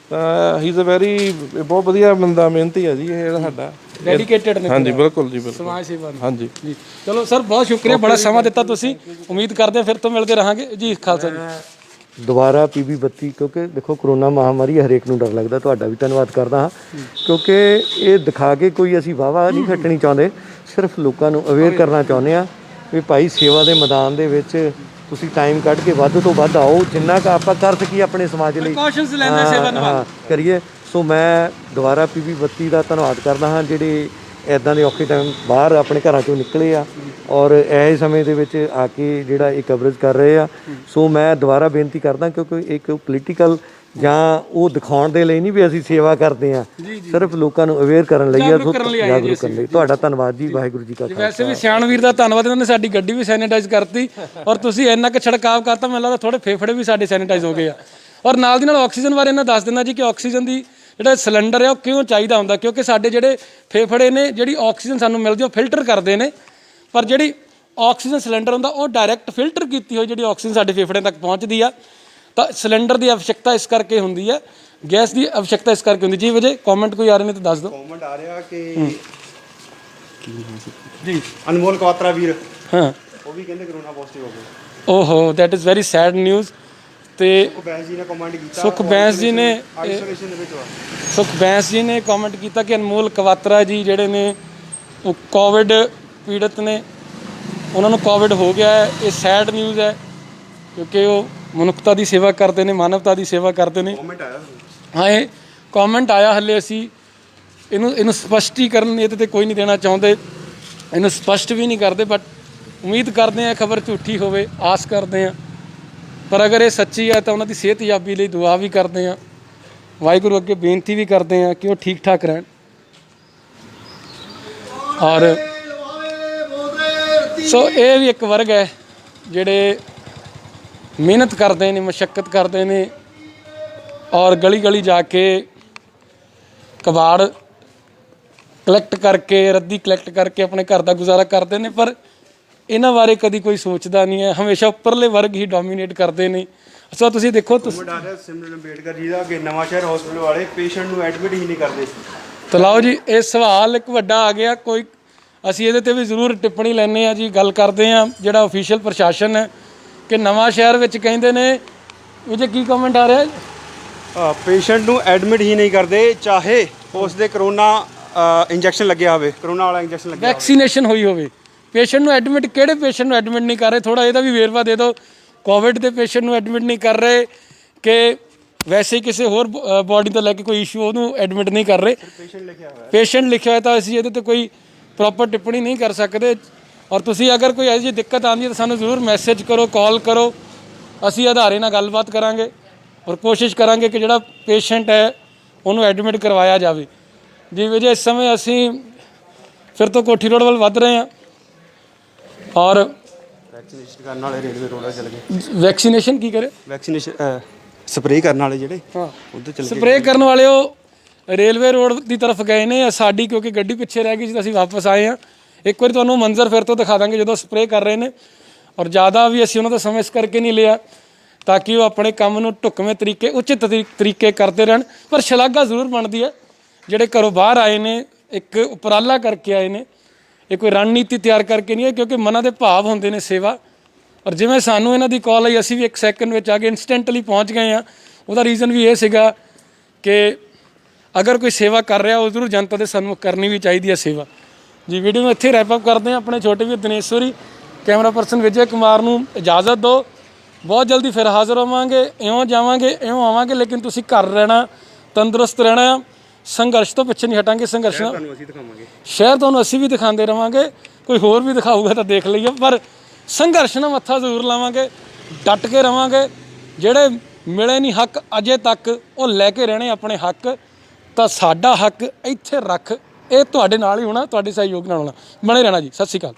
ਤਾਂ ਹੀ ਇਜ਼ ਅ ਵੈਰੀ, ਬਹੁਤ ਵਧੀਆ ਬੰਦਾ, ਮਿਹਨਤੀ ਆ ਜੀ ਇਹ ਜਿਹੜਾ ਸਾਡਾ, ਡੈਡੀਕੇਟਡ ਨੇ। ਹਾਂਜੀ ਬਿਲਕੁਲ ਜੀ, ਬਿਲਕੁਲ ਸਮਾਜ ਸੇਵਾ। ਹਾਂਜੀ ਜੀ ਚਲੋ ਸਰ, ਬਹੁਤ ਸ਼ੁਕਰੀਆ, ਬੜਾ ਸਮਾਂ ਦਿੱਤਾ ਤੁਸੀਂ। ਉਮੀਦ ਕਰਦੇ ਹਾਂ ਫਿਰ ਤੋਂ ਮਿਲਦੇ ਰਹਾਂਗੇ ਜੀ। ਖਾਲਸਾ ਜੀ। ਦੁਬਾਰਾ PB 32, ਕਿਉਂਕਿ ਦੇਖੋ ਕਰੋਨਾ ਮਹਾਮਾਰੀ ਹਰੇਕ ਨੂੰ ਡਰ ਲੱਗਦਾ। ਤੁਹਾਡਾ ਵੀ ਧੰਨਵਾਦ ਕਰਦਾ ਹਾਂ, ਕਿਉਂਕਿ ਇਹ ਦਿਖਾ ਕੇ ਕੋਈ ਅਸੀਂ ਵਾਹਵਾ ਨਹੀਂ ਖੱਟਣੀ ਚਾਹੁੰਦੇ, ਸਿਰਫ ਲੋਕਾਂ ਨੂੰ ਅਵੇਅਰ ਕਰਨਾ ਚਾਹੁੰਦੇ ਹਾਂ ਵੀ ਭਾਈ ਸੇਵਾ ਦੇ ਮੈਦਾਨ ਦੇ ਵਿੱਚ ਤੁਸੀਂ ਟਾਈਮ ਕੱਢ ਕੇ ਵੱਧ ਤੋਂ ਵੱਧ ਆਓ, ਜਿੰਨਾ ਕੁ ਆਪਾਂ ਕਰ ਸਕੀਏ ਆਪਣੇ ਸਮਾਜ ਲਈ ਕਰੀਏ। ਸੋ ਮੈਂ ਦੁਬਾਰਾ PB 32 ਦਾ ਧੰਨਵਾਦ ਕਰਦਾ ਹਾਂ, ਜਿਹੜੇ ਇੱਦਾਂ ਦੇ ਔਖੇ ਟਾਈਮ ਬਾਹਰ ਆਪਣੇ ਘਰਾਂ ਚੋਂ ਨਿਕਲੇ ਆ ਔਰ ਇਹ ਸਮੇਂ ਦੇ ਵਿੱਚ ਆ ਕੇ ਜਿਹੜਾ ਇਹ ਕਵਰੇਜ ਕਰ ਰਹੇ ਆ। ਸੋ ਮੈਂ ਦੁਬਾਰਾ ਬੇਨਤੀ ਕਰਦਾ, ਕਿਉਂਕਿ ਇੱਕ ਪੋਲੀਟੀਕਲ ਜਾਂ ਉਹ ਦਿਖਾਉਣ ਦੇ ਲਈ ਨਹੀਂ ਵੀ ਅਸੀਂ ਸੇਵਾ ਕਰਦੇ ਆ, ਸਿਰਫ ਲੋਕਾਂ ਨੂੰ ਅਵੇਅਰ ਕਰਨ ਲਈ, ਜਾਗਰੂਕ ਕਰਨ ਲਈ। ਤੁਹਾਡਾ ਧੰਨਵਾਦ ਜੀ। ਵਾਹਿਗੁਰੂ ਜੀ ਕਾ ਖਾਲਸਾ। ਵੈਸੇ ਵੀ ਸਿਆਣ ਵੀਰ ਦਾ ਧੰਨਵਾਦ, ਇਹਨਾਂ ਨੇ ਸਾਡੀ ਗੱਡੀ ਵੀ ਸੈਨੀਟਾਈਜ਼ ਕਰਤੀ, ਔਰ ਤੁਸੀਂ ਇੰਨਾ ਕੁ ਛੜਕਾਵ ਕਰਤਾ, ਮੈਨੂੰ ਲੱਗਦਾ ਥੋੜੇ ਫੇਫੜੇ ਵੀ ਸਾਡੇ ਸੈਨੀਟਾਈਜ਼ ਹੋ ਗਏ ਆ। ਔਰ ਨਾਲ ਦੀ ਨਾਲ ਆਕਸੀਜਨ ਬਾਰੇ ਇਹਨਾਂ ਦੱਸ ਦਿੰਦਾ ਜੀ ਕਿ ਆਕਸੀਜਨ ਦੀ ਜਿਹੜਾ ਸਿਲੰਡਰ ਹੈ ਉਹ ਕਿਉਂ ਚਾਹੀਦਾ ਹੁੰਦਾ, ਕਿਉਂਕਿ ਸਾਡੇ ਜਿਹੜੇ ਫੇਫੜੇ ਨੇ ਜਿਹੜੀ ਆਕਸੀਜਨ ਸਾਨੂੰ ਮਿਲਦੀ ਉਹ ਫਿਲਟਰ ਕਰਦੇ ਨੇ, ਪਰ ਜਿਹੜੀ ਆਕਸੀਜਨ ਸਿਲੰਡਰ ਹੁੰਦਾ ਉਹ ਡਾਇਰੈਕਟ ਫਿਲਟਰ ਕੀਤੀ ਹੋਈ ਜਿਹੜੀ ਆਕਸੀਜਨ ਸਾਡੇ ਫੇਫੜਿਆਂ ਤੱਕ ਪਹੁੰਚਦੀ ਆ। ਤਾਂ ਸਿਲੰਡਰ ਦੀ ਆਵਸ਼ਕਤਾ ਇਸ ਕਰਕੇ ਹੁੰਦੀ ਹੈ, ਗੈਸ ਦੀ ਆਵਸ਼ਕਤਾ ਇਸ ਕਰਕੇ ਹੁੰਦੀ। ਜੀ ਵਜੇ ਕਮੈਂਟ ਕੋਈ ਆ ਰਹੇ ਨੇ ਤਾਂ ਦੱਸ ਦਿਓ। ਕਮੈਂਟ ਆ ਰਿਹਾ ਕਿ ਜੀ ਅਨਮੋਲ ਕਵਾਤਰਾ ਵੀਰ, ਹਾਂ, ਉਹ ਵੀ ਕਹਿੰਦੇ ਕਰੋਨਾ ਪੋਜ਼ਿਟਿਵ ਹੋ ਗਏ। ਓਹੋ, that is very sad news. ਤੇ ਸੁਖ ਬੈਂਸ ਜੀ ਨੇ ਕਮੈਂਟ ਕੀਤਾ, ਸੁਖ ਬੈਂਸ ਜੀ ਨੇ ਆਈਸੋਲੇਸ਼ਨ ਦੇ ਵਿੱਚ ਵਾ। ਸੁਖ ਬੈਂਸ ਜੀ ਨੇ ਕਮੈਂਟ ਕੀਤਾ ਕਿ ਅਨਮੋਲ ਕਵਾਤਰਾ ਜੀ ਜਿਹੜੇ ਨੇ ਉਹ ਕੋਵਿਡ ਪੀੜਤ ਨੇ, ਉਹਨਾਂ ਨੂੰ ਕੋਵਿਡ ਹੋ ਗਿਆ ਹੈ। ਇਹ ਸੈਡ ਨਿਊਜ਼ ਹੈ ਕਿਉਂਕਿ ਉਹ ਮਨੁੱਖਤਾ ਦੀ ਸੇਵਾ ਕਰਦੇ ਨੇ, ਮਾਨਵਤਾ ਦੀ ਸੇਵਾ ਕਰਦੇ ਨੇ। ਕਮੈਂਟ ਆਇਆ ਹਾਂ, ਇਹ ਕਮੈਂਟ ਆਇਆ, ਹਲੇ ਅਸੀਂ ਇਹਨੂੰ ਸਪਸ਼ਟੀਕਰਨ ਇਹਦੇ ਤੇ ਕੋਈ ਨਹੀਂ ਦੇਣਾ ਚਾਹੁੰਦੇ, ਇਹਨੂੰ ਸਪਸ਼ਟ ਵੀ ਨਹੀਂ ਕਰਦੇ, ਬਟ ਉਮੀਦ ਕਰਦੇ ਹਾਂ ਖਬਰ ਝੂਠੀ ਹੋਵੇ, ਆਸ ਕਰਦੇ ਹਾਂ। ਪਰ ਅਗਰ ਇਹ ਸੱਚੀ ਹੈ ਤਾਂ ਉਹਨਾਂ ਦੀ ਸਿਹਤਯਾਬੀ ਲਈ ਦੁਆ ਵੀ ਕਰਦੇ ਹਾਂ, ਵਾਹਿਗੁਰੂ ਅੱਗੇ ਬੇਨਤੀ ਵੀ ਕਰਦੇ ਹਾਂ ਕਿ ਉਹ ਠੀਕ ਠਾਕ ਰਹਿਣ। ਔਰ ਸੋ ਇਹ ਵੀ ਇੱਕ ਵਰਗ ਹੈ ਜਿਹੜੇ ਮਿਹਨਤ ਕਰਦੇ ਨੇ, ਮਸ਼ੱਕਤ ਕਰਦੇ ਨੇ, ਔਰ ਗਲੀ ਗਲੀ ਜਾ ਕੇ ਕਬਾੜ ਕਲੈਕਟ ਕਰਕੇ, ਰੱਦੀ ਕਲੈਕਟ ਕਰਕੇ ਆਪਣੇ ਘਰ ਦਾ ਗੁਜ਼ਾਰਾ ਕਰਦੇ ਨੇ। ਪਰ ਇਹਨਾਂ ਬਾਰੇ ਕਦੀ ਕੋਈ ਸੋਚਦਾ ਨਹੀਂ ਹੈ, ਹਮੇਸ਼ਾ ਉੱਪਰਲੇ ਵਰਗ ਹੀ ਡੋਮੀਨੇਟ ਕਰਦੇ ਨੇ। ਸੋ ਤੁਸੀਂ ਦੇਖੋ, ਕਮੈਂਟ ਆ ਰਿਹਾ ਸਿਮਰਨ ਅੰਬੇਡਕਰ ਜੀ ਦਾ ਕਿ ਨਵਾਂ ਸ਼ਹਿਰ ਹਸਪੀਟਲ ਵਾਲੇ ਪੇਸ਼ੈਂਟ ਨੂੰ ਐਡਮਿਟ ਹੀ ਨਹੀਂ ਕਰਦੇ। ਤਾਂ ਲਓ ਜੀ, ਇਹ ਸਵਾਲ ਇੱਕ ਵੱਡਾ ਆ ਗਿਆ। ਕੋਈ ਅਸੀਂ ਇਹਦੇ ਤੇ ਵੀ ਜ਼ਰੂਰ ਟਿੱਪਣੀ ਲੈਂਦੇ ਹਾਂ ਜੀ, ਗੱਲ ਕਰਦੇ ਹਾਂ ਜਿਹੜਾ ਅਫੀਸ਼ੀਅਲ ਪ੍ਰਸ਼ਾਸਨ ਹੈ ਕਿ ਨਵਾਂ ਸ਼ਹਿਰ ਵਿੱਚ ਕਹਿੰਦੇ ਨੇ, ਉਹ ਜੇ ਕੀ ਕਮੈਂਟ ਆ ਰਿਹਾ, ਪੇਸ਼ੈਂਟ ਨੂੰ ਐਡਮਿਟ ਹੀ ਨਹੀਂ ਕਰਦੇ ਚਾਹੇ ਉਸ ਦੇ ਕਰੋਨਾ ਇੰਜੈਕਸ਼ਨ ਲੱਗਿਆ ਹੋਵੇ, ਕਰੋਨਾ ਵਾਲਾ ਇੰਜੈਕਸ਼ਨ ਲੱਗਿਆ ਹੋਵੇ, ਵੈਕਸੀਨੇਸ਼ਨ ਹੋਈ ਹੋਵੇ। ਪੇਸ਼ੈਂਟ ਨੂੰ ਐਡਮਿਟ, ਕਿਹੜੇ ਪੇਸ਼ੈਂਟ ਨੂੰ ਐਡਮਿਟ ਨਹੀਂ ਕਰ ਰਹੇ, ਥੋੜਾ ਇਹਦਾ ਵੀ ਵੇਰਵਾ ਦੇ ਦਿਓ। ਕੋਵਿਡ ਦੇ ਪੇਸ਼ੈਂਟ ਨੂੰ ਐਡਮਿਟ ਨਹੀਂ ਕਰ ਰਹੇ ਕਿ ਵੈਸੇ ਹੀ ਕਿਸੇ ਹੋਰ ਬਾਡੀ ਤੋਂ ਲੈ ਕੇ ਕੋਈ ਇਸ਼ੂ ਉਹਨੂੰ ਐਡਮਿਟ ਨਹੀਂ ਕਰ ਰਹੇ। ਪੇਸ਼ੈਂਟ ਲਿਖਿਆ ਹੋਇਆ ਤਾਂ ਅਸੀਂ ਇਹਦੇ ਤੇ ਕੋਈ ਪ੍ਰੋਪਰ ਟਿੱਪਣੀ ਨਹੀਂ ਕਰ ਸਕਦੇ। ਔਰ ਤੁਸੀਂ ਅਗਰ ਕੋਈ ਇਹੋ ਜਿਹੀ ਦਿੱਕਤ ਆਉਂਦੀ ਹੈ ਤਾਂ ਸਾਨੂੰ ਜ਼ਰੂਰ ਮੈਸੇਜ ਕਰੋ, ਕਾਲ ਕਰੋ, ਅਸੀਂ ਆਧਾਰੇ ਨਾਲ ਗੱਲਬਾਤ ਕਰਾਂਗੇ ਔਰ ਕੋਸ਼ਿਸ਼ ਕਰਾਂਗੇ ਕਿ ਜਿਹੜਾ ਪੇਸ਼ੈਂਟ ਹੈ ਉਹਨੂੰ ਐਡਮਿਟ ਕਰਵਾਇਆ ਜਾਵੇ। ਜੀ ਵਜੇ ਇਸ ਸਮੇਂ ਅਸੀਂ ਫਿਰ ਤੋਂ ਕੋਠੀ ਰੋਡ ਵੱਲ ਵੱਧ ਰਹੇ ਹਾਂ ਔਰ ਵੈਕਸੀਨੇਸ਼ਨ ਕਰਨ ਵਾਲੇ ਰੇਲਵੇ ਰੋਡ ਚਲੇ ਗਏ। ਵੈਕਸੀਨੇਸ਼ਨ ਕੀ ਕਰੇ, ਵੈਕਸੀਨੇਸ਼ਨ ਸਪਰੇਅ ਕਰਨ ਵਾਲੇ ਜਿਹੜੇ ਹਾਂ ਉੱਧਰ ਚਲੇ ਗਏ। ਸਪਰੇਅ ਕਰਨ ਵਾਲੇ ਉਹ ਰੇਲਵੇ ਰੋਡ ਦੀ ਤਰਫ ਗਏ ਨੇ। ਸਾਡੀ ਕਿਉਂਕਿ ਗੱਡੀ ਪਿੱਛੇ ਰਹਿ ਗਈ ਸੀ ਤਾਂ ਅਸੀਂ ਵਾਪਸ ਆਏ ਹਾਂ। ਇੱਕ ਵਾਰੀ ਤੁਹਾਨੂੰ ਮੰਜ਼ਰ ਫਿਰ ਤੋਂ ਦਿਖਾ ਦਾਂਗੇ ਜਦੋਂ ਸਪਰੇਅ ਕਰ ਰਹੇ ਨੇ। ਔਰ ਜ਼ਿਆਦਾ ਵੀ ਅਸੀਂ ਉਹਨਾਂ ਦਾ ਸਮਾਂ ਇਸ ਕਰਕੇ ਨਹੀਂ ਲਿਆ ਤਾਂ ਕਿ ਉਹ ਆਪਣੇ ਕੰਮ ਨੂੰ ਢੁਕਵੇਂ ਤਰੀਕੇ, ਉਚਿਤ ਤਰੀਕੇ ਕਰਦੇ ਰਹਿਣ। ਪਰ ਸ਼ਲਾਘਾ ਜ਼ਰੂਰ ਬਣਦੀ ਹੈ ਜਿਹੜੇ ਘਰੋਂ ਬਾਹਰ ਆਏ ਨੇ, ਇੱਕ ਉਪਰਾਲਾ ਕਰਕੇ ਆਏ ਨੇ। ਇਹ ਕੋਈ ਰਣਨੀਤੀ ਤਿਆਰ ਕਰਕੇ ਨਹੀਂ ਹੈ ਕਿਉਂਕਿ ਮਨਾਂ ਦੇ ਭਾਵ ਹੁੰਦੇ ਨੇ ਸੇਵਾ। ਔਰ ਜਿਵੇਂ ਸਾਨੂੰ ਇਹਨਾਂ ਦੀ ਕਾਲ ਆਈ, ਅਸੀਂ ਵੀ 1 ਸੈਕਿੰਡ ਵਿੱਚ ਆ ਕੇ ਇੰਸਟੈਂਟਲੀ ਪਹੁੰਚ ਗਏ ਹਾਂ। ਉਹਦਾ ਰੀਜ਼ਨ ਵੀ ਇਹ ਸੀਗਾ ਕਿ ਅਗਰ ਕੋਈ ਸੇਵਾ ਕਰ ਰਿਹਾ ਉਹ ਜ਼ਰੂਰ ਜਨਤਾ ਦੇ ਸਨਮੁਖ ਕਰਨੀ ਵੀ ਚਾਹੀਦੀ ਹੈ ਸੇਵਾ। ਜੀ ਵੀਡੀਓ ਨੂੰ ਇੱਥੇ ਰੈਪ ਅਪ ਕਰਦੇ ਹਾਂ। ਆਪਣੇ ਛੋਟੇ ਵੀਰ ਦਿਨੇਸ਼ਵਰੀ, ਕੈਮਰਾ ਪਰਸਨ ਵਿਜੇ ਕੁਮਾਰ ਨੂੰ ਇਜਾਜ਼ਤ ਦਿਓ। ਬਹੁਤ ਜਲਦੀ ਫਿਰ ਹਾਜ਼ਰ ਹੋਵਾਂਗੇ। ਇਉਂ ਜਾਵਾਂਗੇ, ਇਉਂ ਆਵਾਂਗੇ, ਲੇਕਿਨ ਤੁਸੀਂ ਘਰ ਰਹਿਣਾ, ਤੰਦਰੁਸਤ ਰਹਿਣਾ। ਸੰਘਰਸ਼ ਤੋਂ ਪਿੱਛੇ ਨਹੀਂ ਹਟਾਂਗੇ। ਸੰਘਰਸ਼ ਤੁਹਾਨੂੰ ਅਸੀਂ ਦਿਖਾਵਾਂਗੇ, ਸ਼ਹਿਰ ਤੁਹਾਨੂੰ ਅਸੀਂ ਵੀ ਦਿਖਾਉਂਦੇ ਰਵਾਂਗੇ, ਕੋਈ ਹੋਰ ਵੀ ਦਿਖਾਊਗਾ ਤਾਂ ਦੇਖ ਲਈਏ, ਪਰ ਸੰਘਰਸ਼ ਨਾਲ ਮੱਥਾ ਜ਼ਰੂਰ ਲਾਵਾਂਗੇ, ਡਟ ਕੇ ਰਵਾਂਗੇ। ਜਿਹੜੇ ਮਿਲੇ ਨਹੀਂ ਹੱਕ ਅਜੇ ਤੱਕ, ਉਹ ਲੈ ਕੇ ਰਹਿਣੇ ਆਪਣੇ ਹੱਕ। ਤਾਂ ਸਾਡਾ ਹੱਕ ਇੱਥੇ ਰੱਖ, ਇਹ ਤੁਹਾਡੇ ਨਾਲ ਹੀ ਹੋਣਾ, ਤੁਹਾਡੇ ਸਹਿਯੋਗ ਨਾਲ ਹੋਣਾ। ਬਣੇ ਰਹਿਣਾ ਜੀ। ਸਤਿ ਸ਼੍ਰੀ ਅਕਾਲ।